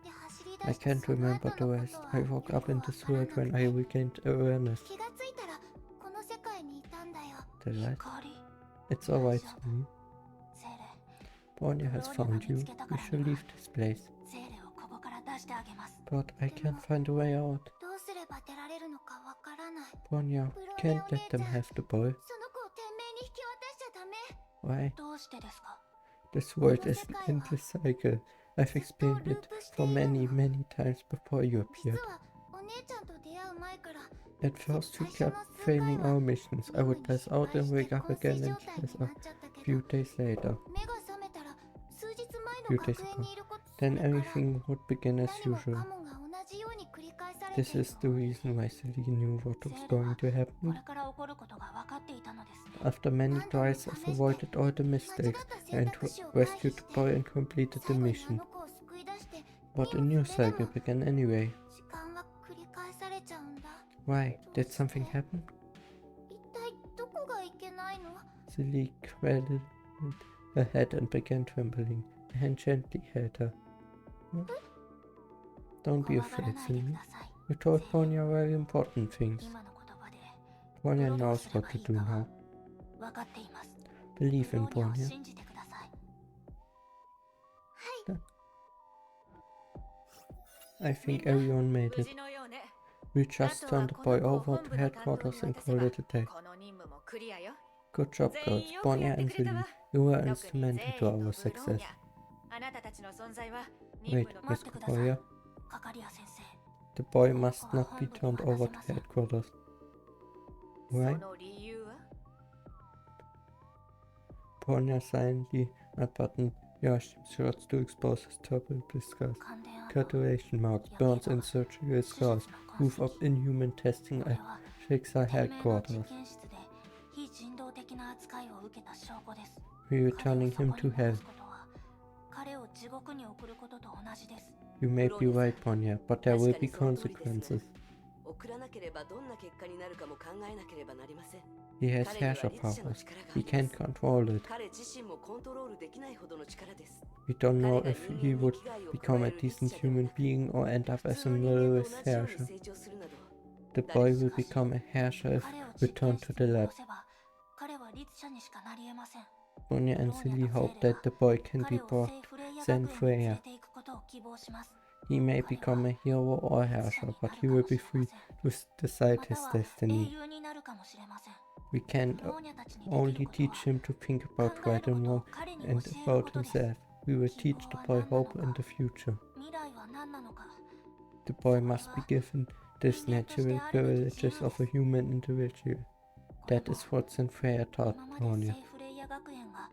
て走り出 I して can't その remember 後 the のこ rest. とは I よ woke く up in わ this から world なく when I regained awareness. 気がついたらこの世界にいたんだよ The light. 光 It's alright, Silly. ゼーレ Bronya has found you. We should leave this place. ゼーレをここから出してあげます But I can't find a way out. どうすれば出られるのかわからない Bronya, can't let them have the boy. その子を天命に引き渡しちゃダメ Why? どうしてですか This world is an endless cycle. I've experienced it for many, many times before you 実 appeared. はお姉ちゃんと出会う前から At first, we kept failing our missions. I would pass out and wake up again and pass out a few days later. 目が覚めたら数日前 Few の days 学園 ago. にいること Then だから everything would begin as 何も usual. かもが同じように繰り返されて This いる is the reason why Silly knew what was going to こ happen. れから起こることが分かっていたのですね After many tries, I've avoided all the 間違っ mistakes た選 and 択肢を回避 rescued し the て boy and completed 最 the 後にあ mission. の子を救い出して But a new cycle began anyway. 時間は繰り返されちゃうんだ Why? Did something happen? 一体どこがいけないの Silly cradled her head and began trembling. A hand gently held her. What? Don't be 怖がら afraid, ないで Silly. ください You told Bronya very important things. 今の言葉で Bronya どう knows すれ what ば to いい do かは now. 分かっています Believe in ブローニャを Bronya. 信じてください I think everyone made 無 it. 事のようね We just turned the boy over to headquarters and called it a day. この任務もクリアよ Good job, girls. Bronya and Silly, you were instrumental to our success. あなたたちの存在は Wait, 任務の Miss 待ってください Kokoya. カカリア先生 The boy must not be turned over to headquarters. そ Why? の理由は Bronya silently unbuttoned Yashim's shorts to expose his topic scars. 感電跡 Cauterization marks, burns and surgical scars, proof of inhuman testing これ at は Shiksa 天命の実 headquarters. 験室で非人道的な扱いを受けた証拠です。 Returning him to 彼を hell. そこに戻すことは彼を地獄に送ることと同じです。 You may be right, Bronya, but there will be consequences. 送らなければどんな結果になるかも考えなければなりません。 He has Herrscher powers. He can't control it. 彼自身もコントロールできないほどの力です。 We don't know if he would become a decent human being or end up as a murderous 同じように Herrscher. 成長するなど、 The boy will become a Herrscher if 彼を実 returned 験 to 室 the に lab. 戻せば彼は律者にしかなり得ません。 Bronya and Silly hope that the boy can be 彼を brought 聖フレイヤ Zen 学園に連 Freya. れて行くことを希望します。 He may become a hero or Herrscher, but he will be free to decide ま his たは destiny. 英雄になるかもしれません。 We can ブローニャたちにでき only ること teach は him to think about 考え right る and ことを wrong 彼に教 and える about ことです。 himself. We will teach the boy hope in the future. 未来は何なのか。 The boy must be given these natural privileges of a human individual. That is what Zen Freya taught 今まで Bronya. 聖フレイヤ学園が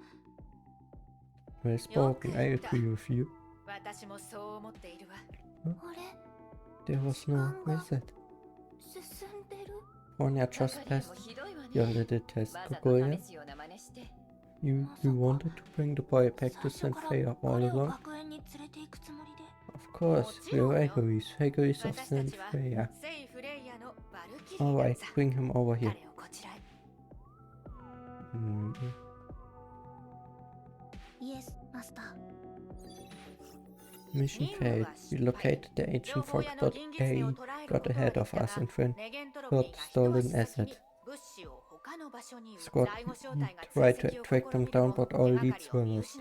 Well spoken, I agree with you. 私もそう思っているわ。あれ There was no wizard. 進んでる Bronya just 中でも passed ひどいわ your ね。 little test, わざと Kogoya. 試すような真似して。 You wanted to bring the boy back to 最 Zen 初から Freya all 彼を along? 学園に連れて行くつもりで Of course, we're vagaries of 私た Zen ちは Freya. 聖フレイヤのバルキリー Alright, ださ。 bring him over here. 彼をこちらへ。 Mm. イエスマスター Mission failed. We located the ancient fort, but A got ahead of us and got stolen asset. Squad tried to track them down, but all leads were lost.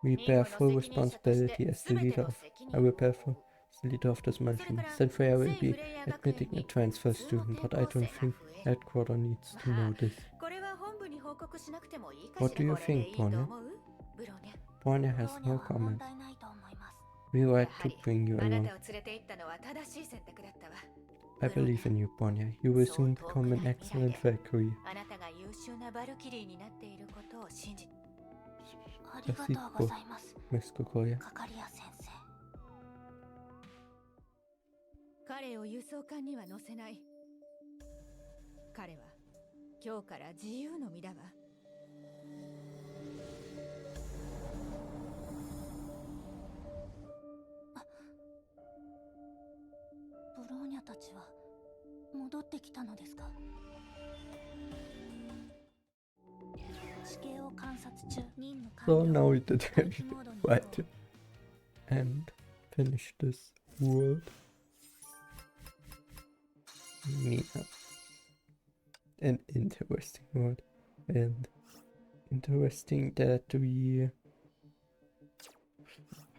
We bear full responsibility as the leader of. I will bear full as the leader of this mission. Zen Freya will be admitting a transfer student, but I don't think headquarters needs to know this. What do you think, Bronya? Bronya has ブローニャ no は問 comment. 題ないと思います We would like to bring you あな along. たを連れて行ったのは正しい選択だったわ。 I believe in you, Bronya. You will soon become an excellent Valkyrie. あなたが優秀なバルキリーになっていることを信じ。ありがとうございます Miss Kogoya. カカリア先生彼を輸送艦には乗せない。彼は今日から自由の身だわ。ブローニャたちは戻ってきたのですか地形を観察中任務 So 完了 now we did 待機モードに right and finish this world. Yeah. An interesting world. And interesting that we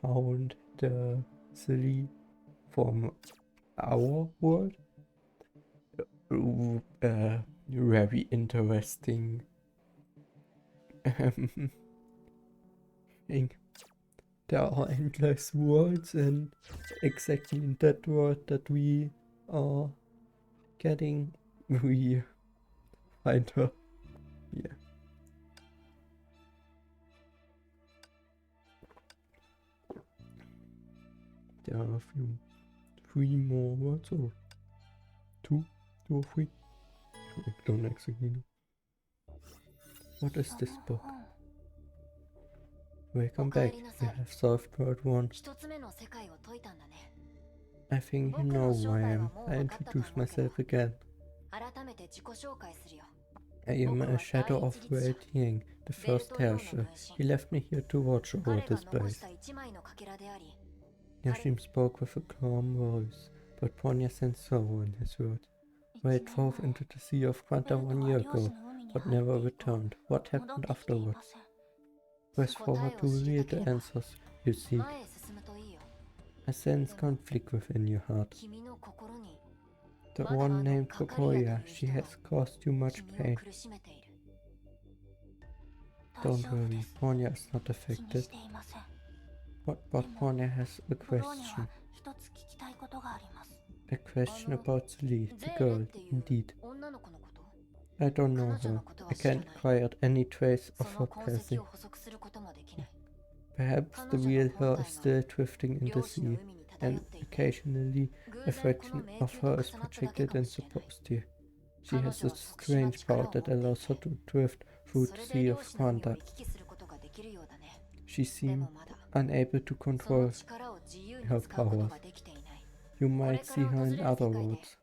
found the city from our world. Very interesting thing. There are endless worlds, and exactly in that world that we are getting, we find her. Yeah. There are a few, 3 more words, or 2 or 3. I don't exactly know. What is this book? Welcome back. We have solved World 1. 一つ目の世界を解いたんだね。 I think you know who I am. I introduce myself again. 改めて自己紹介するよ。 I am a shadow of Wei Tiang, the first Herrscher. He left me here to watch over 彼が this 残 place. した一枚のかけらであり、 Yashim spoke with a calm voice, but Bronya sensed sorrow in his words. Wei drove into the Sea of Quanta 1 year ago, but never returned. What happened afterwards? Press forward to reveal the answers you seek. 前へ進むといいよ。 I sense conflict within your heart. 君の心に The one named Kogoya, she has caused you much 君を pain. 苦しめている。 Don't worry, Bronya is not 気に affected. していません But Bronya has a ブローニャ question. は一つ聞きたいことがあります A question about the lead, the girl, indeed. 女の子のこと I don't know 彼女 her. のこと I は知ら can't ない quite any trace そ of の her 痕 passing. 跡を捕捉することもできない Perhaps the 彼女の real 本 her 体 is が still drifting in the 漁師の sea, 海に漂 and っていて occasionally 偶 a 然この fraction 迷 of 宮 her と is 重なっただけ projected かも and しれない supposed here. She 彼 has 女 a は特殊な strange 力 power を持 that ってい allows て her to drift through そ the れで Sea 漁 of 師の海を Quanta. 行き来することができるようだね She でも seemed まだ unable to その control 力を自由に her 使うこと powers. ができていない You これ might か see ら her 訪 in れる other 世界で worlds,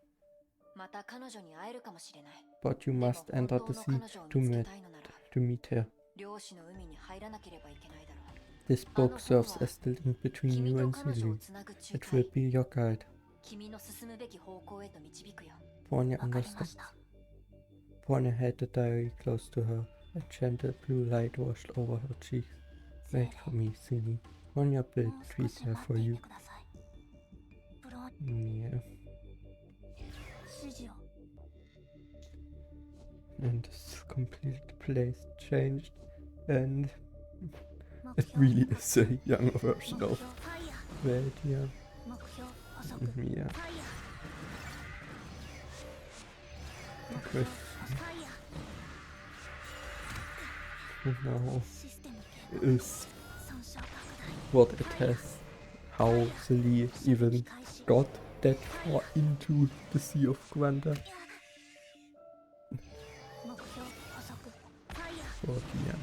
また彼女に会えるかもしれない but you でも must 本 enter 当 the の sea 彼女を to 見つけ meet, たいのなら to meet her. 漁師の海に入らなければいけないだろう This book serves as the link between 君 you と and 彼女を Celine. つなぐ仲 It will 介 be your guide. 君の進むべき方向へと導くよ Bronya わかりま understood. した Bronya held the diary close to her. A gentle blue light washed over her cheeks. 精霊 Wait for me, Celine. Bronya も built う a 少 tree し there 待 for ってい you. てくださいブロン Yeah. 指示を And this complete place changed, and 目 it 標 really is a younger 目 version 標 of ファイヤ Veltia. ー目標補足 Yeah. ファイヤー The 目標 question ファイヤ now ーシステム警告 is 損傷拡 what it has, how Celine 大 even 開始 got that far into the Sea of Quanta. 目標補足ファイヤー Oh dear.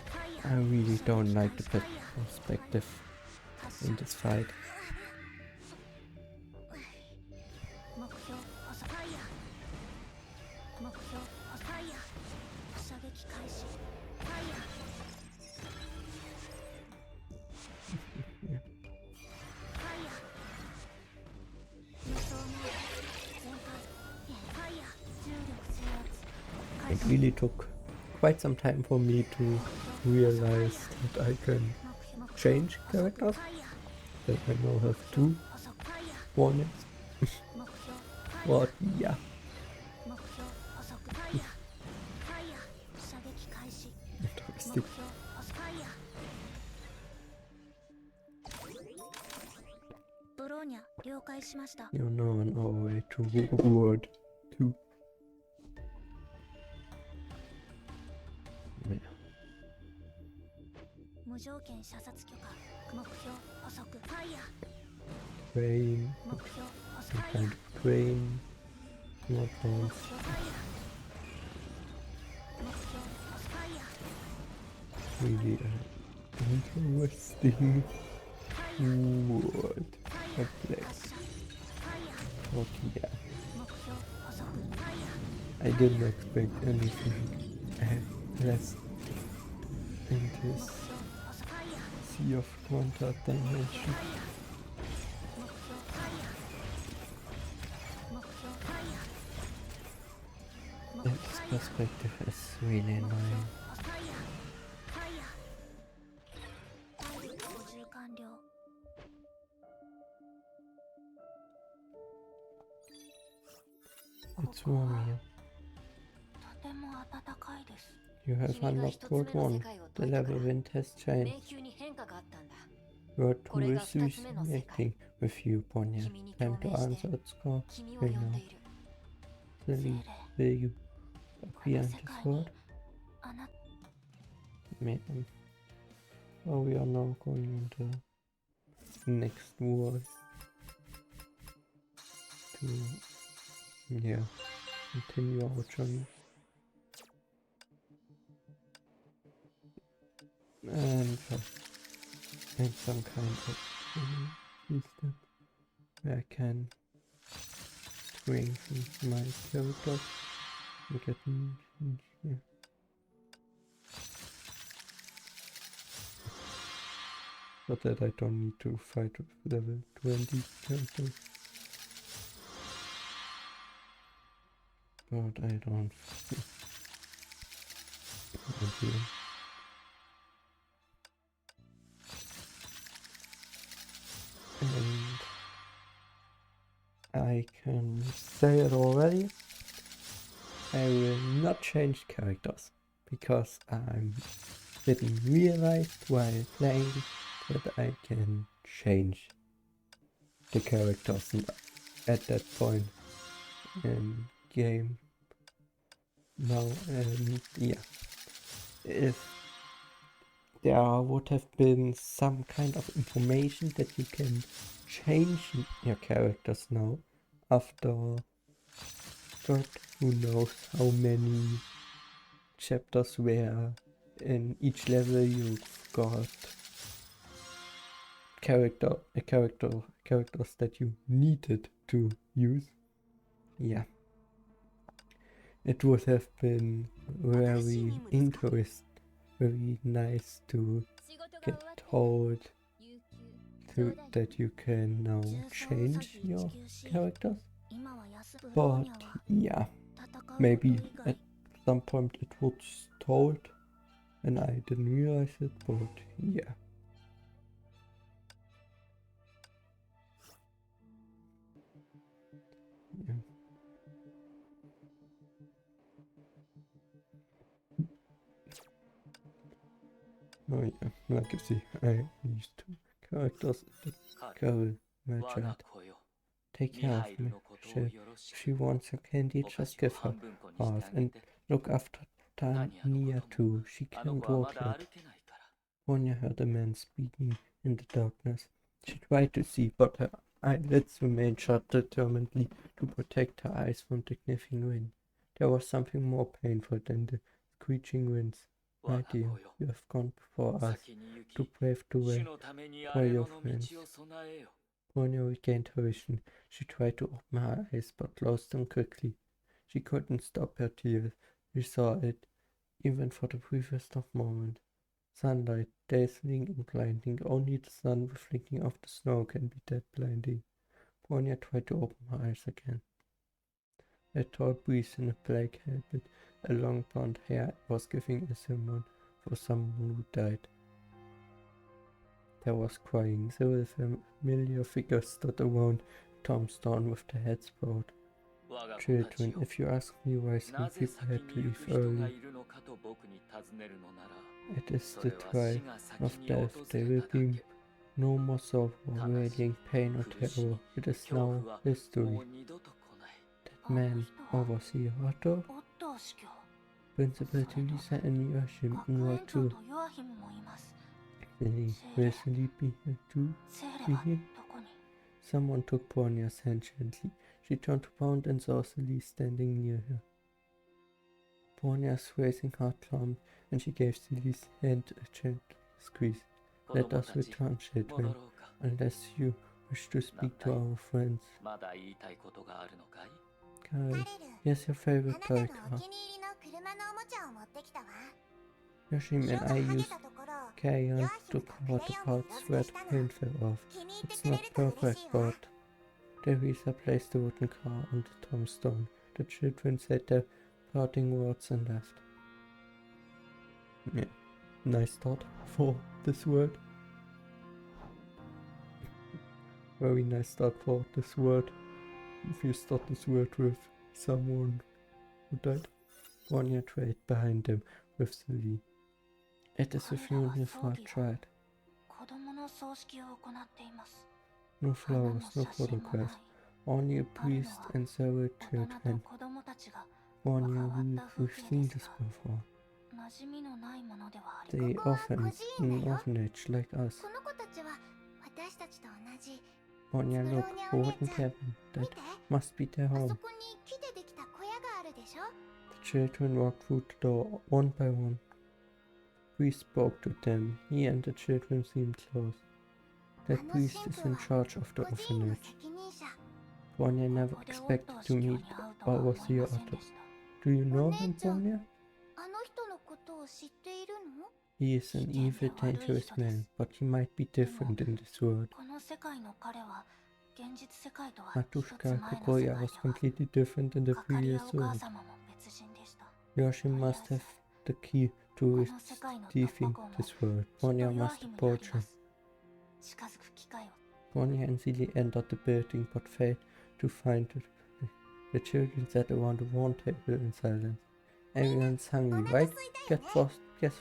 ファイヤ I ー really 射撃 don't like 開 the 始ファイヤー perspective 発 in 射 this fight. 目標補足ファイヤー目標補足ファイヤー射撃開始ファイヤー Yeah. ファイヤー輸送モード全開ファイヤー重力制圧開 It 始 really took quite some time for me to realize that I can 目標 change characters, ファイヤー that I now have two 補足ファイヤー warnings. 目標ファイヤー But yeah, 目標補足ファイヤーファイヤー射撃開始目 interesting. 標補足ファイヤーブローニャ了解しました You're now on our way to World 2. Yeah. 無条件射殺許可目標補足ファイヤ Crane, ー目標補足 some ファイヤ kind ー of crane, not 目 ones. 標ファイヤー目標補足ファイヤー Really interesting world ファイヤ of ー place. 発射ファイヤー But yeah, 目標補足ファイヤ I didn't expect anything less in ー目 this 標補足ファイヤー Sea of Quanta dimension. 目標ファイヤー目標ファイヤー目 And 標 this ファイヤー perspective is really 目標 annoying. ファイヤーファイヤー体力補充完了 It's warm here. とても暖かいです You have 君が unlocked 一つ目 World の世 1. 界を The 解いたから level wind has 迷 changed. 宮に変化があったんだ World 2 is これが二つ目の世界。 reconnecting with you, Bronya. 君に Time 共 to 鳴して answer its call. 君を呼んでいる Celine, 精霊 will you この appear in 世 this 界に world? あな Man. Oh, we are now going into the next world. To, yeah, continue our journey. And in some kind of system where I can strengthen my character and get yeah. So that I don't need to fight with level 20 characters. But I don't. Okay. And I can say it already. I will not change characters because I didn't realize while playing that I can change the characters at that point in game. now, and yeah, if there would have been some kind of information that you can change your characters now after third, who knows how many chapters where in each level you've got characters that you needed to use. Yeah, it would have been very very nice to get told that you can now change your characters. But yeah, maybe at some point it was told and I didn't realize it, but yeah. Yeah. Oh yeah, like you see, I used two characters that girl, my child. Take care of me. She wants your candy, just give her half and look after Tanya too. She can't walk yet. Bronya heard a man speaking in the darkness. She tried to see, but her eyelids remained shut determinedly to protect her eyes from the sniffing wind. There was something more painful than the screeching winds. My dear, you have gone before us to brave the way for your friends. Bronya regained her vision. She tried to open her eyes, but closed them quickly. She couldn't stop her tears. She saw it, even for the briefest of moments. Sunlight, dazzling and blinding. Only the sun reflecting off the snow can be that blinding. Bronya tried to open her eyes again. A tall priest in a black helmet, a long blonde hair, was giving a sermon for someone who died. There was crying. Several familiar figures stood around a tombstone with their heads bowed. Children, if you ask me why some people had to leave early, it is the trial of death. There will be no more sorrow, raging pain or terror. It is now history. That man, Overseer Otto, Principal Teresa and Joachim were too. Will Cindy be here too? Be here? Someone took Bronya's hand gently. She turned around and saw Celie standing near her. Bronya's racing heart thumped, and she gave Celie's hand a gentle squeeze. Let us return, children, unless you wish to speak to our friends. Kyle, here's your favorite toy car. Yoshim and I used Kyle to cover the parts where the paint fell off. It's not perfect, but... Teresa placed the wooden car on the tombstone. The children said their parting words and left. Yeah, nice thought for this word. Very nice thought for this word. If you start this word with someone who died. Bronya trailed behind them with Celie. It is a funeral for a child. No flowers, no photographs, only a priest and several children. Bronya, we've seen this before. They orphans in an orphanage like us. Bronya, look, a wooden cabin. That must be their home. The children walked through the door one by one. The priest spoke to them. He and the children seemed close. That priest is in charge of the orphanage. Bronya never expected to meet Overseer Otto. Do you know him, Bronya? He is an evil, dangerous man, but he might be different in this world. Matushka Kokoya was completely different in the previous world. Yoshi must have the key to receiving this world. Bronya must approach him. Bronya and Celie entered the building but failed to find it. The children sat around the round table in silence. Everyone's hungry, right? Guess what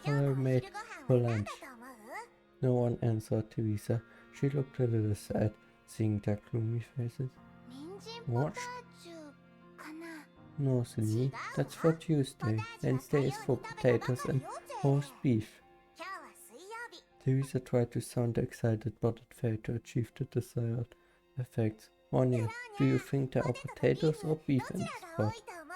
I made for lunch? No one answered Teresa. She looked a little sad, seeing their gloomy faces. What? No, silly. That's for Tuesday. Wednesday is for potatoes and roast beef. 今日は水曜日 Teresa tried to sound excited, but it failed to achieve the desired effects. Bronya, do you think there are potatoes or beef ど in ち this らが多 pot? いと思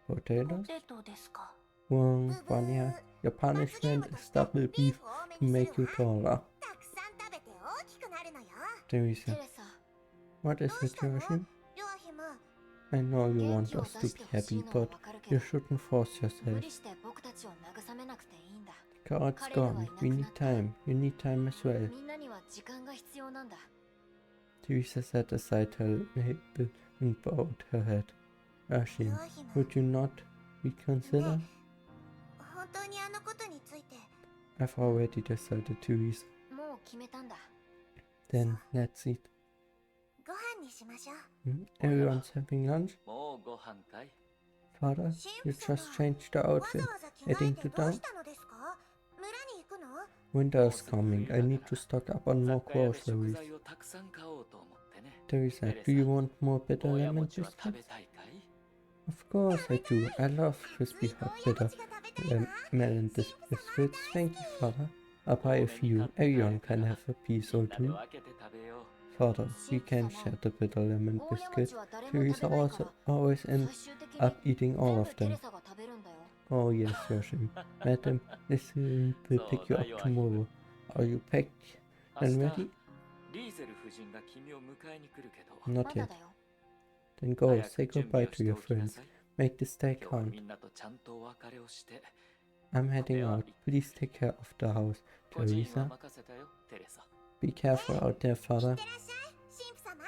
う ポ Potatoes? テトですか。 Wrong, Bronya. Your punishment is double beef to make you taller. たくさん食べて大きくなるのよ Teresa, テレサ what is どう it, したの Yoshi? 両ひむ I know you 元 want 気を us 出 to し be てほしい happy, のは but わかるけ you ど shouldn't force 無 yourself. 理して僕たちを慰めなくていいんだ Card's gone. We need time. You need time as well. みんなには時間が必要なんだ Teresa set aside her label and bowed her head. 両 Ashin, ひむ would you not reconsider? 本当にあのことについて I've already decided, Teresa. もう決めたんだ Then let's eat. ご飯にしましょう Everyone's having lunch? もうご飯かい Father, 神 you 父様 just changed the わざ outfit. わざ着替 Heading えて to どう town? したのですか村に行くの Winter's coming. I need to stock up on 雑 more 貨屋で食 groceries. 材をたくさん買おうと思ってね Teresa, do you want more bitter 親 lemon 餅は食 biscuits? べたいかい Of course I do. I love crispy ずっと hot 親 bitter 餅が食べたいわ melon biscuits. Thank you, Father. I'll buy a few. Everyone can have a piece み or んなで two. 分けて食べよう Father, we can share the bitter lemon ゴーヤ biscuits. 餅は誰も食べ Teresa ないか also ら always 最 ends 終的に up eating all 全 of 部テレ them. サが食べるんだよ Oh yes, Yoshim. Madam, this will pick you up tomorrow. Are you packed 明 and 日 ready? リーゼル夫人が君を迎えに来るけど Not まだ yet. だよ Then go, 早 say く準 goodbye 備を to して your おきな friends. さい Make this day 今日は count. みんなとちゃんとお別れをして I'm heading out. Please take care of the house, 個人は Teresa. 任せたよテレサ Be careful out there, い Father. ってらっしゃい神父様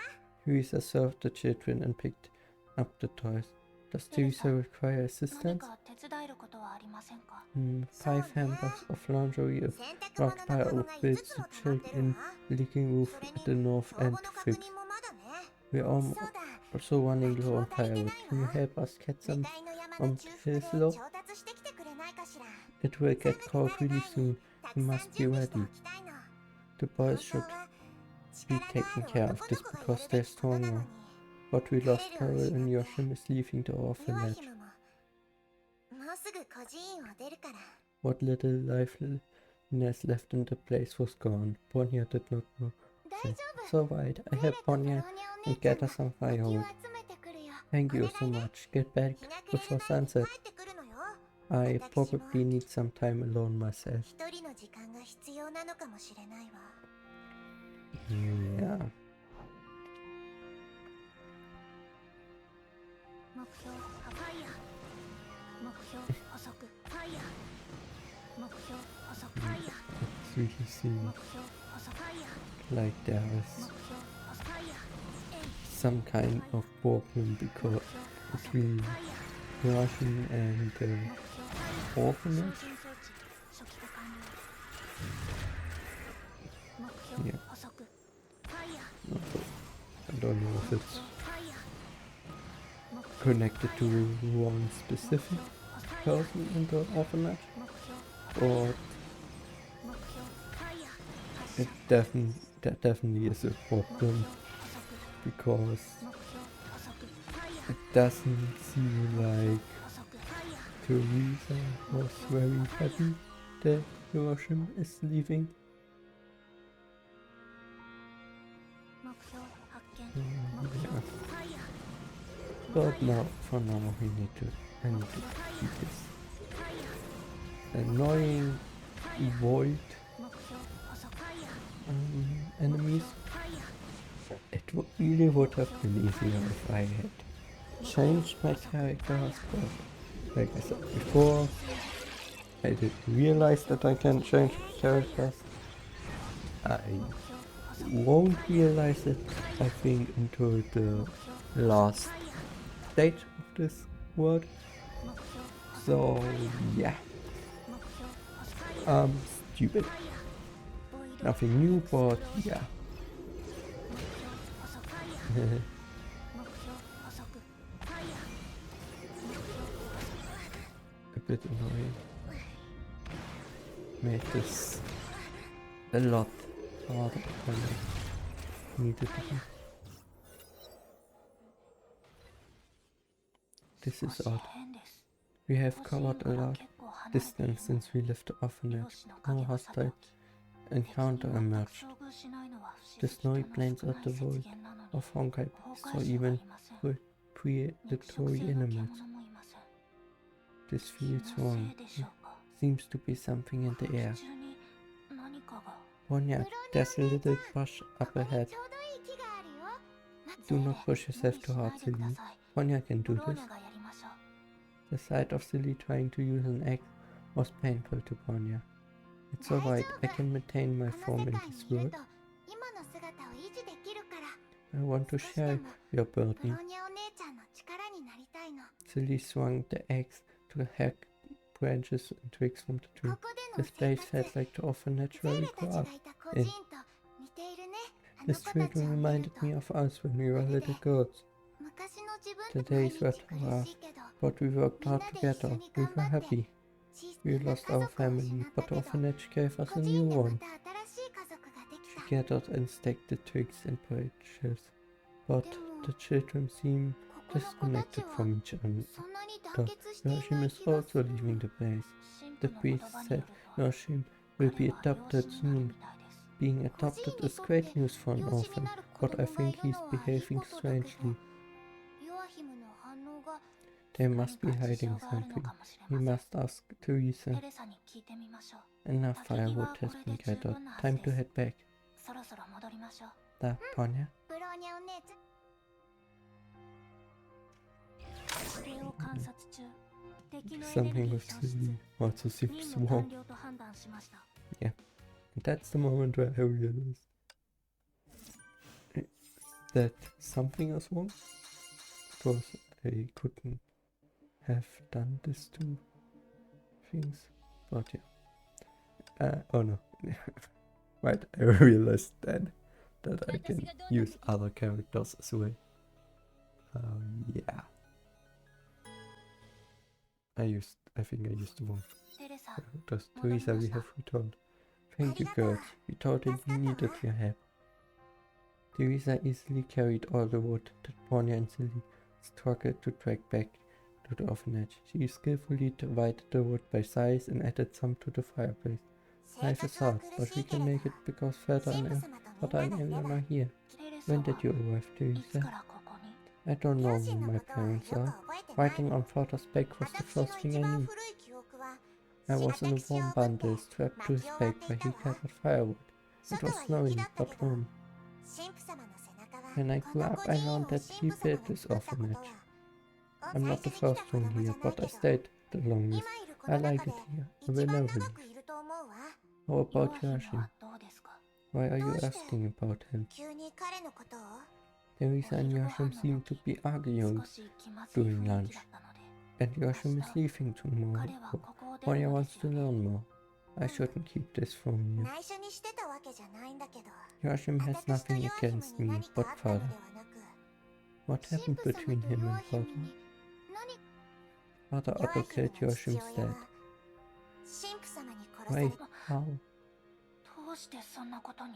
Teresa served the children and picked up the toys. Does Teresa require 何 assistance? か手伝えることはありませんか。 5 hampers of laundry, a 洗濯物 rock の pile カゴ of が5 beds つ to も溜まっ check てる in わ leaking roof それ at に the north 帳簿 end の to 確 fix. 認もまだね We're そうだ also running low on firewood. Can you help us get 向 some? かいの山の中腹で Hill slope? 調達してきてくれないかしら It will get 寒 cold くなる really 前 soon. にた You くさん must be 準備して ready. おきたいの The 本 boys 当 should は be 力の taking あ care る of 男 this の子が because やるべ they're きことな strong の now. に But we lost Hello, Carol and Isabel. Yoshim is leaving the 両 orphanage. ひむももうすぐ孤児院を出るから What little liveliness left in the place was gone. Bronya did not know. 大丈 So 夫 right, I ベレ helped とブローニャ Bronya お姉 and ちゃ get ん us some が薪を firewood. 集めてくるよ Thank お you 願 so いね much. Get back 日が暮れ before る前に帰 sunset. ってくるのよ I 私も probably need some time alone myself. 一人の時間が必要なのかもしれないわ Yeah. 目標ファイヤー。目標補足ファイヤー。目標補足ファイヤー。 It really 目 seems 標補足ファイヤー。 like there 目 is 標補足ファイヤー。 some kind of problem because 目標補足 between ファイヤー。 Russian and 目標ファイヤー。 orphanage. 精進装置初期化完了。目標 Yeah. 補足ファイヤー。 I don't know if 目 it's 標ファイヤー。目標 connected to one specific person in the orphanage, 目標 or 目標ファイヤー。発射 that definitely is a problem 補足 because 目標補足ファイヤー。 it doesn't seem like 補足ファイヤー。 Teresa was very happy that Hiroshima is leaving. 目標発見。 Yeah. ファイヤー。 But now, for now, I need to beat this ファイヤー。 annoying void 目標補足ファイヤー。 enemies. ファイヤー。 It really would have been easier if I had changed my characters, but like I said before, I didn't realize that I can change characters. I won't realize it, I think, until the last stage of this world. So yeah, stupid. Nothing new, but yeah. 補足ファイヤー。目標補足ファイヤー。 A bit annoying. Made this a lot harder than I needed to be. This is 少し odd. 変です。 We have 甲子園 covered か a ら lot 結構離れてい distance るの since we left the 漁 orphanage. 師の No 影を去った hostile 時、敵に encounter 全く emerged. 遭遇しないのは不 The 思議と snowy の plains 少 of ない the 雪 world 原なのに of Honkai 崩 saw 壊者が even いません。 肉食 predatory 性の animals. 獣もいません。 This 気 feels のせ wrong. いでしょうか。 Seems to be something in the 空 air. 気中に何かが。 Bronya, there's a little bush こ up こに ahead. ちょうどいい木があるよ。 Do not push 無 yourself 理し too な hard, いでくだ Silly. さい。 Bronya can ブ do ロー this. ニャがやりましょう。 The sight of Silly trying to use an axe was painful to Bronya. It's alright, I can maintain my この form 世 in 界 this にいる world. と今の姿を維持できるから。 I want to 少しで share も your ブロ burden. ニャお姉ちゃんの力になりたいの。 Silly swung the axe to hack branches and twigs from the こ tree. こでの This 生 place 活、 felt like the orphanage ゼ where ー we レた grew ち up. がいた孤児院と似ているね。あの This 子た tree ちを見る reminded と me of us when we were little girls. 昔の自分 The って毎 days 日 were 苦しいけど But we worked みんな hard で一緒 together. に We 頑 were 張って happy. 小さ We な lost 家 our 族を失 family, った but け the ど orphanage gave us 孤 a 児 new 院でま one. た新しい家族ができた。 We gathered and stacked the twigs and branches. But でも the children seemed ここの子たち disconnected は from each other. そんなに団結してい Yoshim ない is 気がす also る。 leaving the place. 神 The 父の言 priest 葉によ said ると Yoshim will be 彼は adopted 養子になる soon. みたいです。 Being 孤児 adopted 院に is とっ great て news for an 養子に orphan, なる子 but I 供がい think る he's のはいい behaving ことだけど strangely. ヨアヒムの反応が They must be 何か事情 hiding があるの something. かもしれ We ません。 must ask Teresa. テレサに聞いてみましょう。 Enough 焚き火は firewood こ has れ been で十 gathered. 分なはず Time で to す。 head back. そろそろ戻りましょう。 Da, Bronya. ブローニャお姉ちゃん。それを観察中、敵のエネル Something ギー with 消失、 Silly also seems 任務 wrong. 完了と判断しました。 And that's the moment where I realized that something was wrong. Because I couldn't have done this two things. But yeah. Oh no. Right, I realized then that I can use other characters as well. Yeah. I think I used the wrong テレサ、 characters. Teresa, we have returned. Thank you, girls. We totally needed your help. Teresa easily carried all the wood that Bronya and Silly struggled to drag back to the orphanage. She skillfully divided the wood by size and added some to the fireplace. Life is hard, but we can make it because Father and Emma are here. テレサ When は did you arrive, いつ Teresa? からここに？ I don't know who my parents are. Writing on Father's back was the first thing I knew. I was in a warm bundle strapped to his back where he gathered firewood. It was snowing, but warm. When I grew up, I learned that he built this orphanage. I'm not the first one here, but I stayed the longest. I like it here. I will never leave. How about ヨアヒム Yoshim? はどうですか？ Why are you asking about him? 急に彼のことを Teresa and Yoshim seem to be arguing, 少し気まずい雰囲気だったので、 and Yoshim is leaving tomorrow. 彼はここを出る Bronya ので wants す to よね。 learn more. I shouldn't keep this from you. 内緒にしてたわけじゃないんだけど Yoshim has 私と nothing ヨアヒム against に me 何か but あったの father. ではなく What 神 happened 父様 between と him ヨア and ヒム father? に何 Father ヨア Otto ヒム killed の父 Yoshim's 親 dad. は神父様に殺され Why? た How? どうしてそんなことに？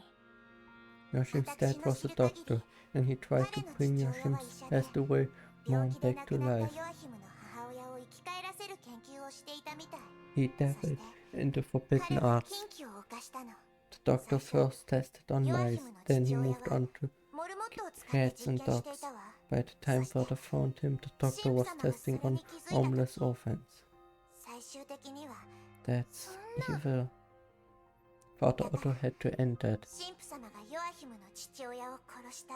Yoshim's dad was a doctor, and he tried to bring Yoshim's passed away 病 mom 気で back 亡 to くなった life. ヨアヒムの母親を生き返らせる研究をしていたみたい He dabbled in the 彼 forbidden は arts. 禁忌を犯したの The doctor first tested on mice, then he moved on to モルモットを使って cats 実 and 験してい dogs. たわ By the time father found him, the doctor was testing on homeless orphans. 最終的には That's evil. Father Otto had to end that, 神父様がヨアヒムの父親を殺した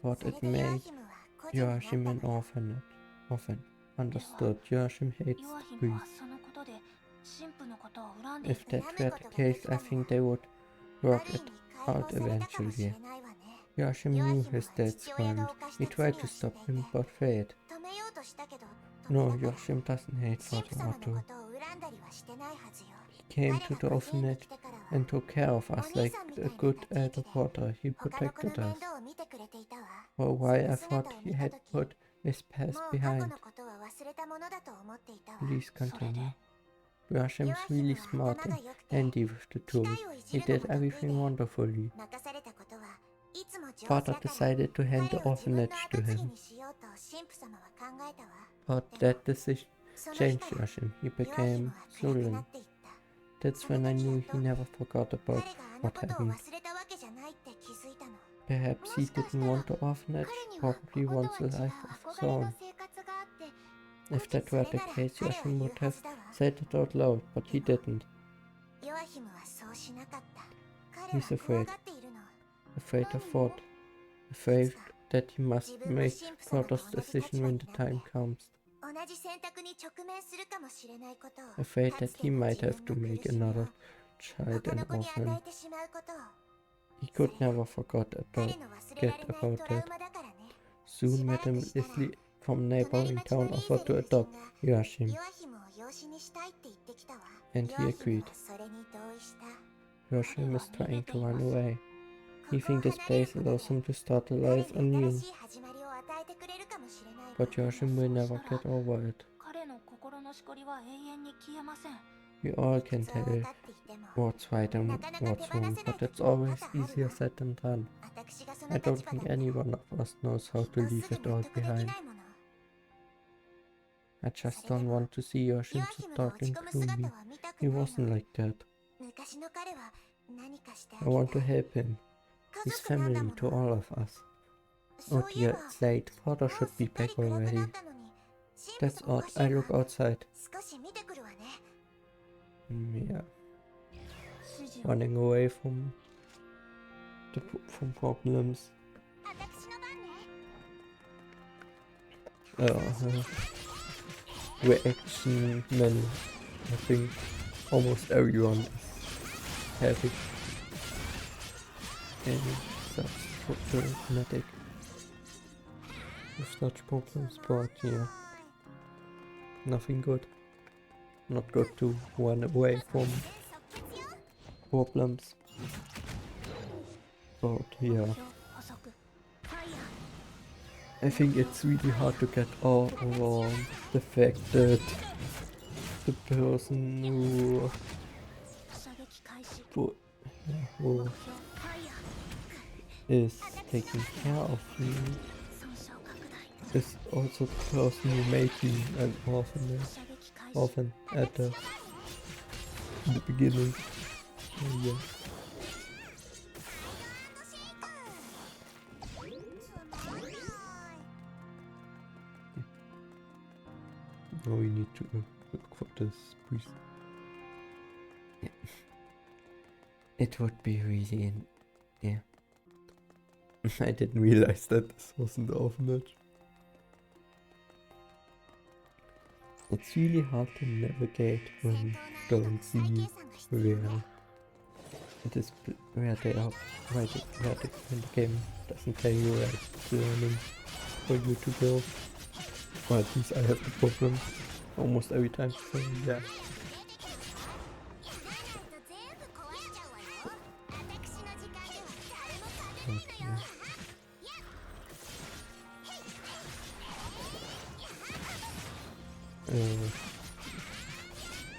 but それ it でヨア made ヒムは孤児になった Yoshim の an orphan. Understood. Yoshim hates ヨア the ヒムは priest. そのことで神父のことを恨んでい If る。 that were the case, I think they would あ work る意 it 味解放 out されたかもし eventually. れないわね Yoshim knew his dad's crimes. He tried to stop him, but failed. 止めようとしたけど No, 止めなかった Yoshim doesn't hate 神 Father 父様のこ Otto. とを恨んだりはしてないはずよ He came 彼 to が the 孤児院に orphanage 来てからは and took care of us like a good elder brother. He 他の子の protected 面 us. 倒を見てくれていたわ For a while, I thought he had put his も past う過去 behind. のことは忘れたものだと思っていたわ Please それ continue. で Yoshim's ヨアヒム really は smart 頭が and 良くて handy with the 機 tools. 械をいじ He るの did も得意 everything で wonderfully. 任されたことはいつも father decided to hand the orphanage to him. But that decision changed Yashin. He became sullen. That's when I knew he never forgot about what happened. Perhaps he didn't want the orphanage, probably wants a life of his own. If that were the case, Yashin would have said it out loud, but he didn't. He's afraid. Afraid of what? Afraid that he must make father's decision when the time comes. Afraid that he might have to make another child an orphan. He could never forget about that. Soon Madame Leslie from neighboring town offered to adopt Yoashim, and he agreed. Yoashim is trying to run away. He thinks this place allows him to start a life anew. But Yoashim will never get over it. We all can tell what's right and what's wrong, but it's always easier said than done. I don't think any one of us knows how to leave it all behind. I just don't want to see Yoshim so dark and gloomy. He wasn't like that. I want to help him. He's family to all of us. Oh dear, it's late. Father should be back already. That's odd. I look outside. Yeah. Running away from problems. Reaction menu. I think almost everyone is having such problematic with such problems, but yeah, nothing good. Not good to run away from problems. But yeah, I think it's really hard to get all around the fact that the person who is taking care of you is also the person who made you an orphan at the beginning. So, yeah. Now we need to look for this priest. Yeah. It would be really yeah. I didn't realize that this wasn't the orphanage. It's really hard to navigate when you don't see where it is, where they are, when the game doesn't tell you where it's learning for you to go. Well, at least I have the problem almost every time, so yeah.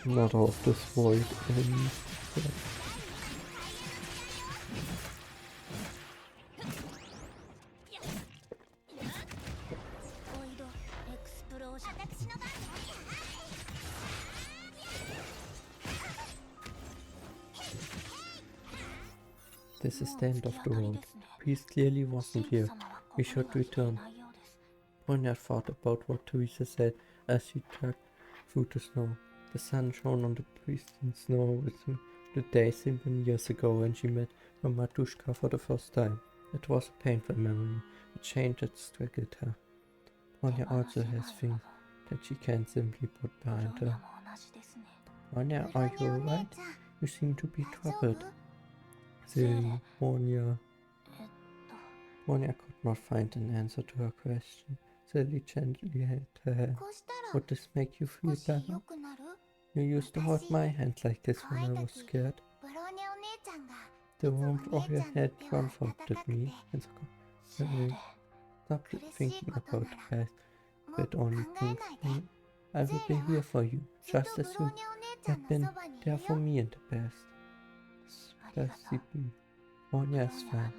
Not all of this void and this is the end of the road. Peace clearly wasn't here. We should return. Bronya thought about what Teresa said as she trekked through the snow. The sun shone on the pristine snow with the day 7 years ago when she met her Matushka for the first time. It was a painful memory, a change that straggled her. Bronya also has things that she can't simply put behind her. Bronya, are you alright? You seem to be troubled. Silly, Bronya. Bronya could not find an answer to her question. Silly gently held her hand. Would this make you feel better? You used to hold my hand like this when I was scared. The warmth of your head comforted me. Stop thinking about the past. It only proves me. I will be here for you, just as you have been there for me in the past. Bronya is fine.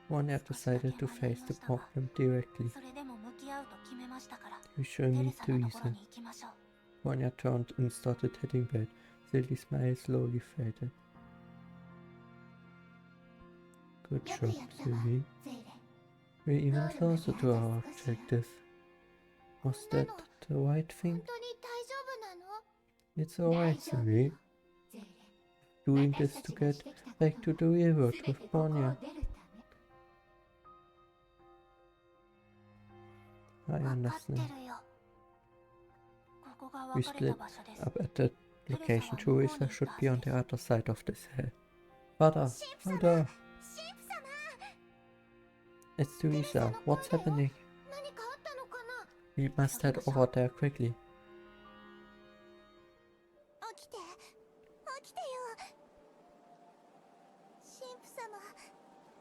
Bronya decided to face the problem directly. それでも向き合うと決めましたから、 You show テ me レサのところ Teresa. に行きましょう。 Bronya turned and started heading back. Silly's smile slowly faded. Good よく job, やったわ Silly. ゼイレ We're even closer to our objective. Was that the right 本 thing? 当に大丈夫なの？ It's alright, 大丈夫 Silly. よゼイレ Doing 私 this た to ちが get してきたこと back to the real world 全て with ここを Bronya. 出るため I 分かってる understand. よ。ここが We 分かれ split た場所です。 up at the location. Teresa should be on the other side of this hill. Father! Father! 神父様 It's Teresa. What's happening? 何かあったのかな？ We must head over there quickly. 起きて起きてよ神父様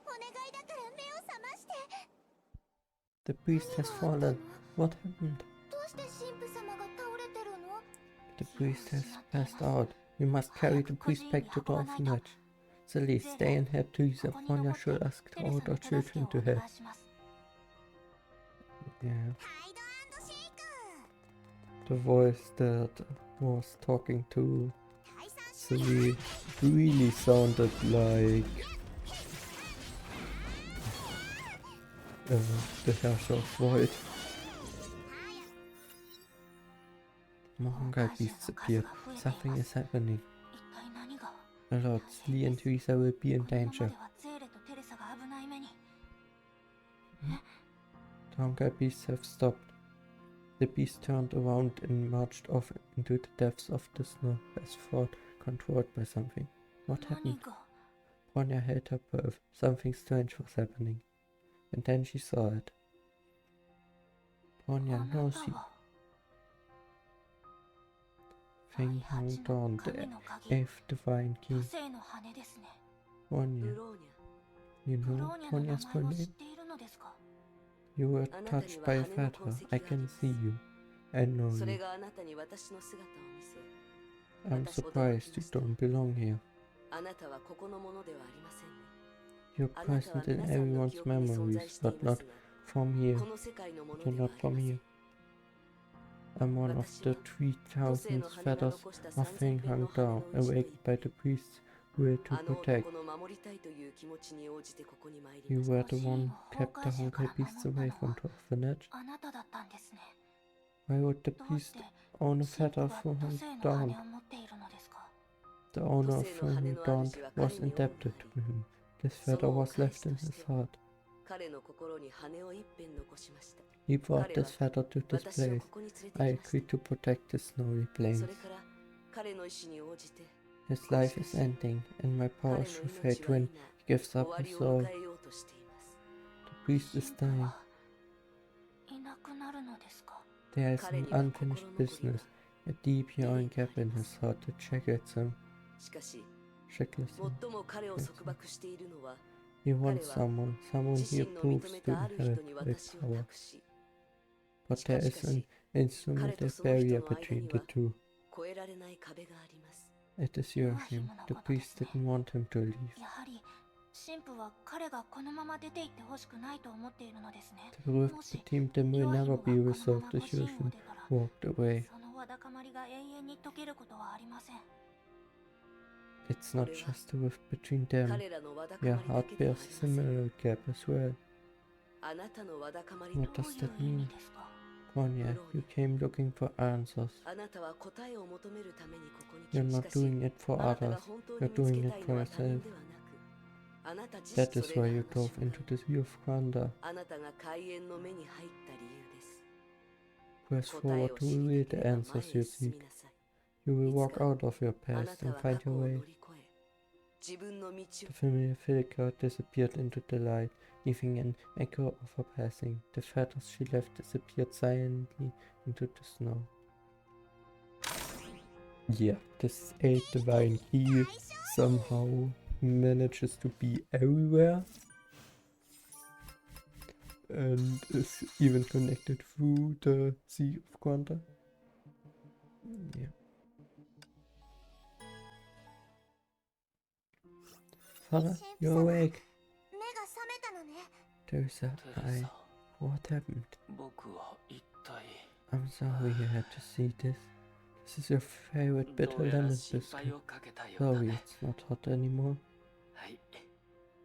お願いだから目を覚まして The priest has 何があった fallen. の？ What happened? どうして神父様が倒れてるの？ The priest has passed out. We must carry the priest back to the orphanage. Silly, stay and help Teresa. ここに Bronya 残って should ask テレ all サ the の手助け children を to お help. 願いします。 Yeah. ハイドシェイク The voice that was talking to 解散し Silly really sounded like the Herrscher of Void. Honkai beasts appeared. Something is happening. 一体何が？ A lot. Lee and Teresa will be in このまま danger. ではゼーレとテレサが危ない目に。 The Honkai beasts have stopped. The beast turned around and marched off into the depths of the snow as thought controlled by something. What 何 happened? が？ Bronya held her breath. Something strange was happening. And then she saw it. あ Bronya な knows た she は Feng 第 Hong 八の Dawn, 神 the の鍵。 eighth divine 土 key. 星の羽ですね。 Bronya, ブローニ you ブ know ローニャの名 Bronya's full 前を知っ name? ているのですか？ You were あなたに touched は by a 羽の feather. 痕跡 I があ can ります see you. I know ャそれ you. があなたに私の姿を見せ I'm surprised you don't belong here. あなたはここのものではありませんね You're あなたは present in 皆さんの everyone's 記憶に存 memories, 在してい but ま not すが from here. この世界のもの You're では not あり from ません here. I'm one of the 土星 3,000 の羽が feathers 残した of 3000 Feng 片の Hang 羽の Dao, うちの一 awakened by the priests who were to あの protect. 男の守りたいという気持ちに応じてここに参り You ました were the one who kept the Honkai beasts away from the orphanage. あなただったんですね。 Why would the どうし priest て own a 神父 feather が from 土 Hang 星の Dawn? 羽を持っているのですか？ The owner of 土星の羽 Feng の Dawn 主は was 彼に恩があり indebted to him. This その feather お was 返 left し in として his heart. 彼の心に羽を一片残しました He brought this feather to this 私を place. ここに連れて I きまし agreed to protect the snowy た plains. それから彼の意志に応じて His life is ending, and my 彼 power の shall 命 fade は when 今 he gives 終 up わ his りを soul. 迎えようとしています The priest is 神父 dying. はいなくなるのですか？ There is 彼 an には unfinished 心残り business, が a deep yawning gap in his heart that shackles him. しかし Shackles him. 最も彼を束縛しているのは He wants someone 自 he 身の approves 認め to たある人 inherit に a 私を power. 託し But there is an insurmountable barrier between the two. 越えられない壁があります It is your shame. The priest didn't want him to leave. やはり神父は彼がこのまま出て行ってほしくないと思っているのですね。 The rift between them will 弱い never 者が be このま resolved. ま The ご神を children 出たら walked away. そのわだかまりが永遠に解けることはありません。 It's not just a rift between them. 彼らのわだか Your まりだ heart けでは bears あ a りません similar gap as well. あなたのわだかまり What と does どう that いう意 mean? 味ですか？ Bronya, you came looking for answers. あなたは答えを求めるためにここに You're 来 not しかし doing it for あなた others. が本当に You're 見つ doing け it たい for のは他人 yourself. ではなくあなた自 That 身 is それ why が you 話 dove を into the Sea of Quanta. あなたが開演の目に入った理由です Press 答え forward を to 知り reveal た the ければ answers 前 you へ進 seek. みなさい You will walk out of your あな past た and は find 過去 your を way. 乗り越え自分の道を The familiar figure disappeared into the light, leaving an echo of her passing. The feathers she left disappeared silently into the snow. Yeah, this 8th divine key somehow manages to be everywhere and is even connected through the Sea of Quanta. Yeah. Father, you're awake. 目が覚めたのね Teresa, テレサ、 what happened? 僕は一体 I'm sorry you had to see this. This is your favorite ど bitter うやら lemon 心配 biscuit. をかけたようだ Sorry, ね。 it's not hot anymore. はい。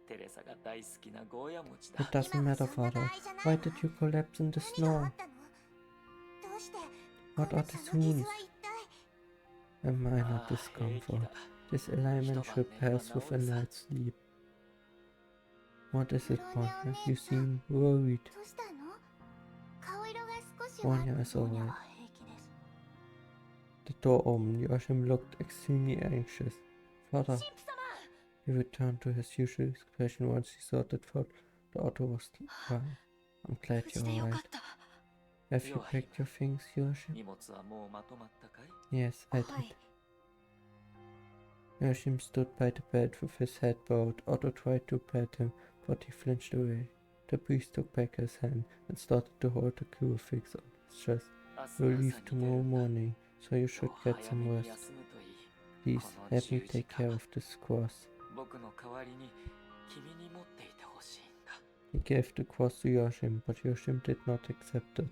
テレサが大好きなゴーヤ餅 It だ。 doesn't matter, father. Why did you collapse in the 何があ snow? ったの？どうして What こん are な these その傷 wounds? は一体？ A minor ああ、平気 discomfort. だ。 This alignment should pass with a night's sleep. What is it, Bronya? You seem worried. どうしたの？顔色が少し Bronya is ブローニャ alright. は平気です。 The door opened. Yoshim looked extremely anxious. Father, he returned to his usual expression once he saw that the auto was well. I'm glad 無事 you're でよかっ alright. た。 Have you packed your things, Yoshim? 荷物はもうまとまったかい？ Yes, I は did. い。 Yoshim stood by the bed with his head bowed. Otto tried to pat him, but he flinched away. The priest took back his hand and started to hold the crucifix on his chest. 明日の We'll 朝 leave に出る tomorrow んだ。 morning, so you 今 should 日 get 早 some めに rest. 休むといい。 Please この help me 十字 take 架 care of this cross. 僕の代わりに君に持っていてほしいんだ。 He gave the cross to Yoshim, but Yoshim did not accept it.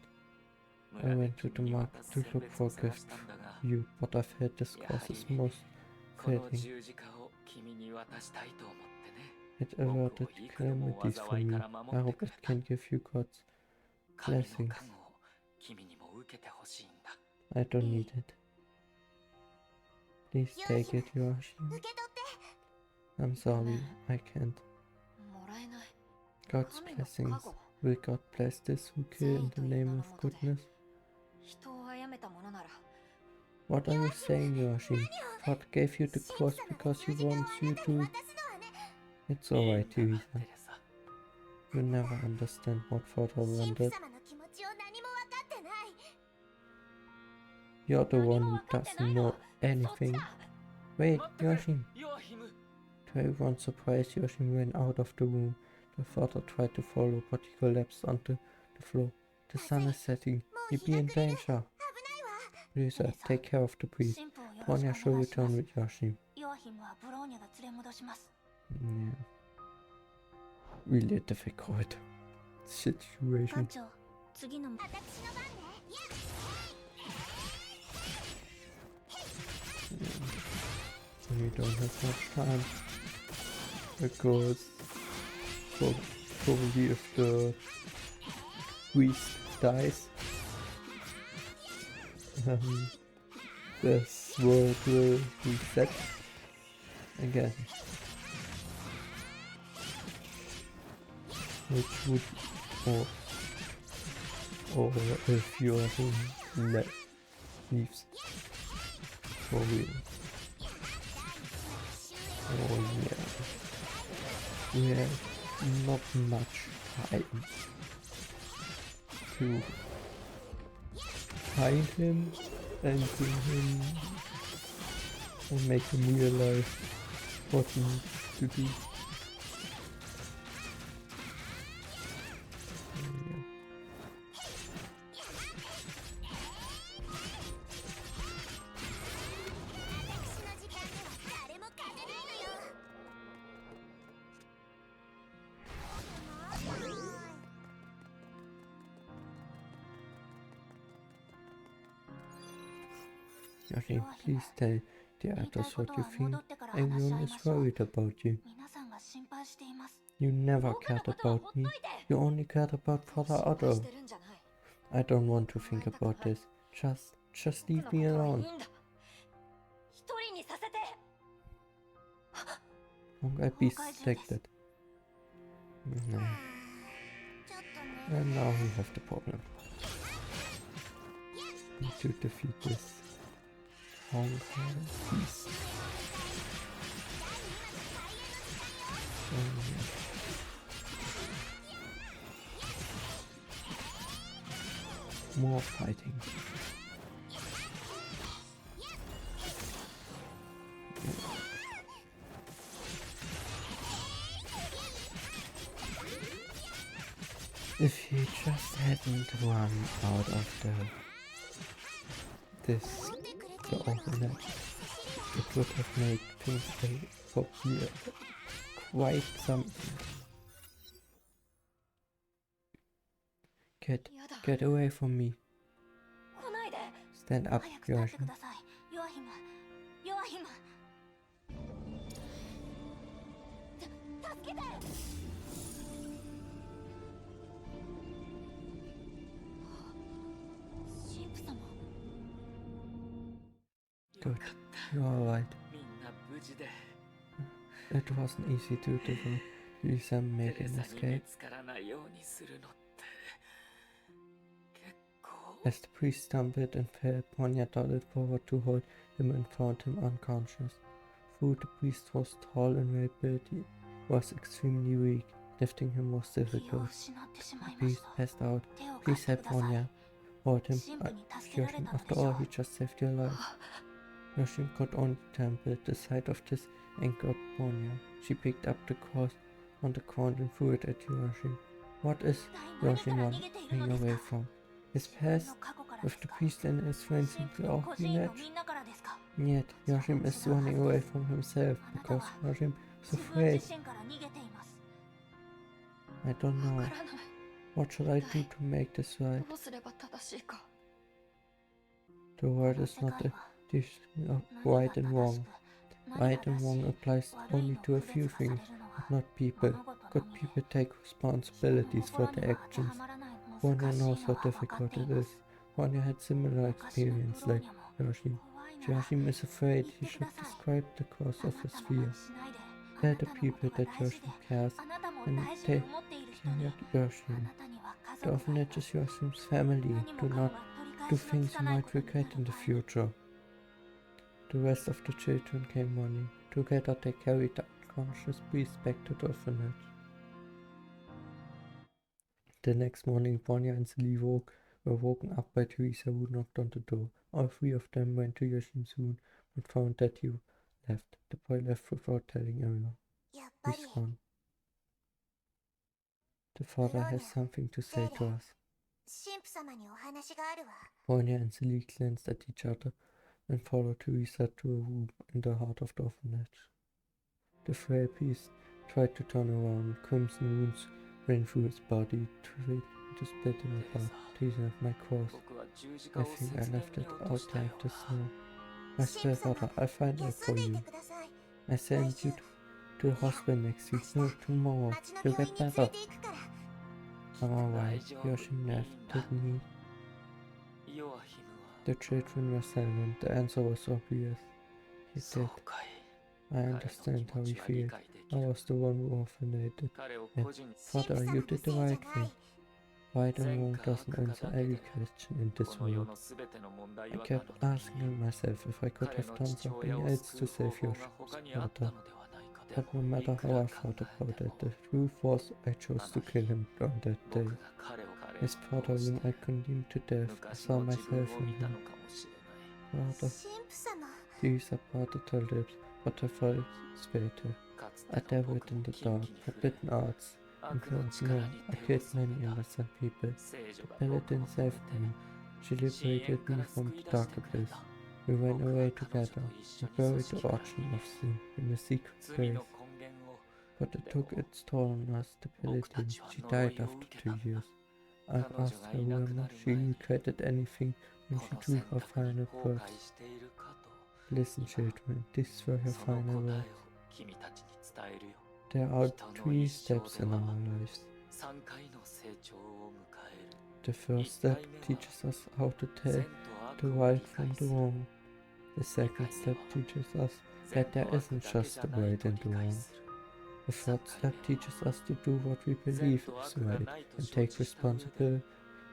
I 村で went to the 君に market 渡す to 選 look 別 for を a 探 gift したんだが、 for you, but I felt this cross is most この fitting. 十字架を君に渡したいと思ってね。 It averted calamities for me. I hope it can give you God's 神の blessings. 加護を君にも受けてほしいんだ。 I don't need it. Please take it, Yoshim. 受け取って。 I'm sorry, I can't. もらえない。 God's 神の加 blessings. 護。 Will God bless this who kill in the name of goodness? 人を殺めたものなら。 What are you saying, Yoshim? God gave you the cross because he wants you to. 渡すのはね。 It's いいん alright, だな、 Teresa. テレサ。 You never understand what father 神父 wanted. 様の気持ちを何も分かってない。 You're the one who doesn't know anything. Wait, 待ってくれ Yoshim. ヨアヒム。 To everyone's surprise, Yoshim ran out of the room. The father tried to follow, but he collapsed onto the floor. The sun is setting. You'll be in danger. 危ないわ。 Teresa, take care of the priest. 神父をよろし Bronya くお shall 願いしま return す。 with Yoshim. ヨアヒムはブローニャが連れ戻します。 Yeah. Really difficult 艦 situation. 長、次の私の番ね。 We don't have much time because probably if the priest dies, this world will reset again, which would or if you are leaves for real. Oh yeah. We have not much time to find him and bring him and make him realize what he needs to do. Yeah. Yoshi, please tell the 言いたい others こ what と you は think. 戻ってから話し合 Everyone い is ましょう。 worried about you. 皆さんが心配しています。 You never 僕の cared ことは about ほっ me. といて。 You only cared about 心 Father 配 Otto. してるんじゃない。 I don't want to think about this. Just 僕 leave の me ことはい alone. いんだ。一人にさせて。 Honkai beasts Honkai take Jin that. No. ちょっとね。 And now we have the problem. Need to defeat this Honkai beast. Oh, yeah. More fighting. If he just hadn't run out of the overlap, it would have made things for clear quite something. やだ Get away from me. 来ないで Stand up, 早く立ってく Yoshim. ださいヨアヒムヨアヒム助けて神父様 Good. You're alright. みんな無事で It wasn't easy to do. Lisa テ make レ an サに見 escape. つからないようにするのって結構 As the priest stumbled and fell, Bronya darted forward to hold him and found him unconscious. Though the priest was tall and well built, he was extremely weak. Lifting him was 気を difficult. 失ってしまい The まし priest た passed out. 手を貸し Please て help ください Bronya. Hold him. 神父に助けられ Yoshim, たので after しょ all, う he just saved your life. Yoshim could only tremble at the sight of this anchored Bronya. She picked up the cross on the ground and threw it at Yoshim. What is 一体何 Yoshim から逃げているの running です away か from? His 自分 past の過去からで with す the か priest and his friends 神 simply 父と off 孤 the 児院の match. みんなからですか Yet Yoshim is running away from himself because Yoshim is 自分 afraid. 自身から逃げています I don't わ know. からない What should I do to make this right? どうすれば正しいか The world is not a division of right and wrong. Right and wrong applies only to a few things, but not people. Good people take responsibilities for their actions. Bronya knows how difficult it is. Bronya had similar experience like Yoshim. Yoshim is afraid. He should describe the cause of his fear. Tell the people that Yoshim cares and take care of Yoshim. The orphanage is Yoshim's family. Do not do things you might regret in the future. The rest of the children came running. Together they carried the unconscious priest back to the orphanage. The next morning, Bronya and Celie were woken up by Teresa, who knocked on the door. All three of them went to Yoshim's room but found that he left. The boy left without telling anyone. やっぱり He's gone. The father has something to say to us. 神父様にお話があるわ Bronya and Celie glanced at each other and followed Teresa to a room in the heart of the orphanage. The frail priest tried to turn around. Crimson wounds ran through his body, trying to split him apart. Teresa of my cross. 僕は十字 I 架を think 説 I 明 left に it 落と out したよ like the う snow. な I swear, Father, I'll find it 休 for んでい you. てください I send you to the hospital next week. No, tomorrow. 町の You'll 病院 get に連れ better. て行くから I'm alright. 大丈夫 Yoshim left, いいんだ didn't he? ヨアヒム The children were silent. The answer was obvious. は He そう did. かい I 彼の understand 気 how 持 he ちは理 feels. 解でき I る was the one who orphanated. 彼を Yeah. 個人に Father, 神父様 you の did せ the いじゃ right な thing. い Right and 善 wrong か doesn't 悪か answer だけ every で question in こ this の世 world. の全ての問題 I は kept なのに asking myself if I could 彼 have の done 父 something 親を else 救 to う方 save 法 your が他にあった daughter. のではないかで But no もい matter く how ら I 考 thought え about て it, も the truth was I chose to kill him on that day. 僕が彼を His father, 殺し whom て I condemned to death, I 昔 saw の自分 myself を in 見た him. のかもしれない Father, 神父様 Teresa parted her lips, but her voice failed her. かつ I ての dabbled 僕 in も the キン dark, キに触れ forbidden arts, 悪 and の no, 力 no, に I 手を killed 染 many めた innocent people. 聖女 The が僕を paladin 止 saved めて me. She 深淵 liberated か me ら from 救 the い出 dark してくれ abyss. た We went 僕は away 彼女 together. と一 We 緒に buried 組 the 織 origin of sin in a secret 罪 place. の根源を But it took its toll on us, the 僕た paladin. ちは She 呪 died いを after 受けた 2 years. 彼 I've 女 asked が her いなく whether なる she 前に regretted anything こ when she の drew 選 her 択に final 後 breath. 悔しているかと Listen, children, these were her その final 答え words. を君たちに伝えるよ There are 人の 3一生 steps で in は our lives. 3回の成長を迎える The first step teaches us how to tell 善 the と悪を right 理 from 解 the する wrong. The second step teaches us 善 that と there 悪 isn't だけ just じゃ the ない right と and 理 the 解 wrong. する The third step teaches us to do what we 善 believe と is 悪が right ないと and 承 take 知した上で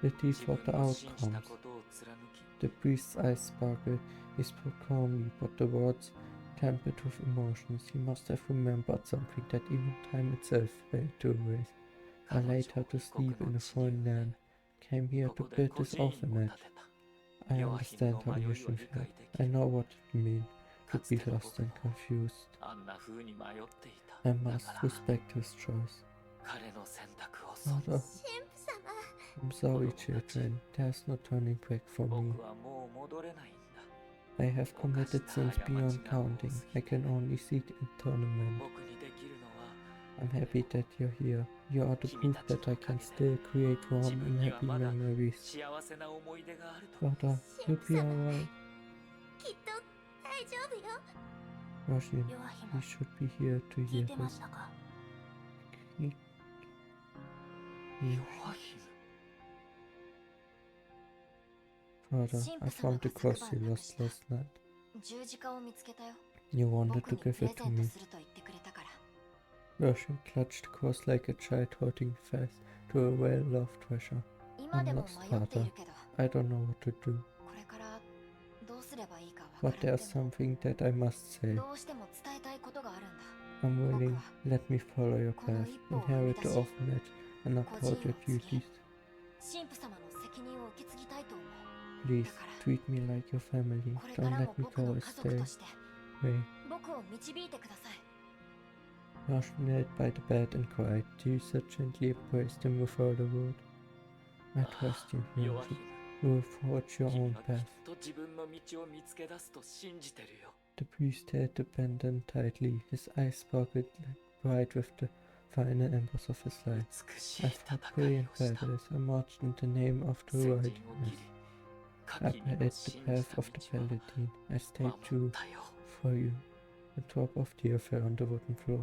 responsibility 自 for 分 the の信じた outcomes. ことを貫き The priest's eyes sparkled. He spoke calmly, but the words tempered with emotions. He must have remembered something that even time itself failed to erase. I 彼女を laid her to 異 sleep 国 in の a 地に foreign 埋め land, came here こ to こで build 孤 this 児院を建 orphanage. てた I ヨアヒム understand の how 迷い you を should 理 feel. 解でき I る know what it means か to つ be ての lost 僕 and も confused. あんな風に迷っていた I だ must から respect his choice. 彼の選択を尊 Father, 神父様 I'm sorry, children. There's no turning back for me. 僕はもう戻れないんだ I have committed sins beyond counting. I can only seek atonement. 僕にできるのは I'm happy that you're here. You are the proof that I can still create warm and happy memories. 幸せな思い出があると Father, you'll be alright. きっと大丈夫よ。 Roshin, 弱 you 姫 should be here to 聞い hear てま this. したか？ You- 弱姫 Father, I found the cross you lost last night. 十字架を見つけたよ。 You wanted 僕 to にプ give レ it ゼ to ント me. すると言ってくれたから。 Roshan clutched the cross like a child holding fast to a well-loved treasure. 今でも迷っているけど、 I don't know what to do, これからどうすればいいかわ but からな there's くても something that I must say. どうしても伝えたいことがあるんだ。 I'm willing. Let me follow your path, inherit the orphanage, and 個 uphold 人 your を継ぎ duties. 神父様の責任を受け継ぎたいと思う。 Please treat me like your family. これか Don't ら let も me 僕 go の家族 astray. として Wait. 僕を導いてください。 Roshan knelt by the bed and cried. Teresa gently embraced him without a word. I trust you, 弱 Roshan. 姫 You will forge your 君 own はきっ path. と自分の道を見つけ出すと信じてるよ The priest held the pendant tightly. His eyes sparkled like bright with the final embers of his life. 美し I い fought 戦い brilliant をした battles. I marched in the name of the 先陣を righteousness. 切り I 神に led の the 信じ path た of the 道を paladin. I stayed 守っ true たよ for you. A drop of tear fell on the wooden floor.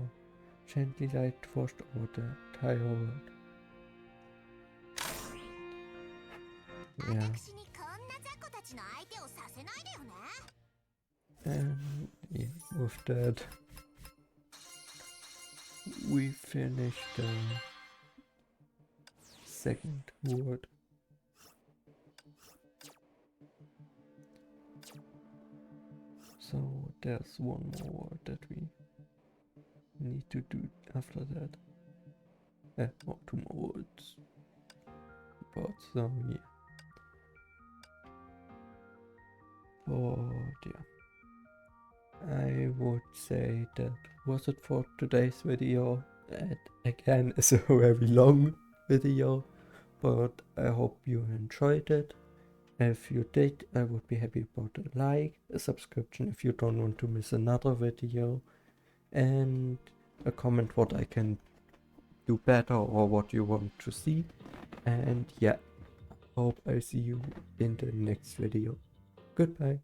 Gently light washed over the entire world. Yeah. 私にこんな雑魚たちの相手をさせないでよね。 And yeah, with that, we finished the second word. So there's one more word that we need to do after that. Or two more words. But so yeah. But yeah. I would say that was it for today's video. And again, it's a very long video, but I hope you enjoyed it. If you did, I would be happy about a like, a subscription if you don't want to miss another video, and a comment what I can do better or what you want to see. And yeah, hope I see you in the next video. Goodbye.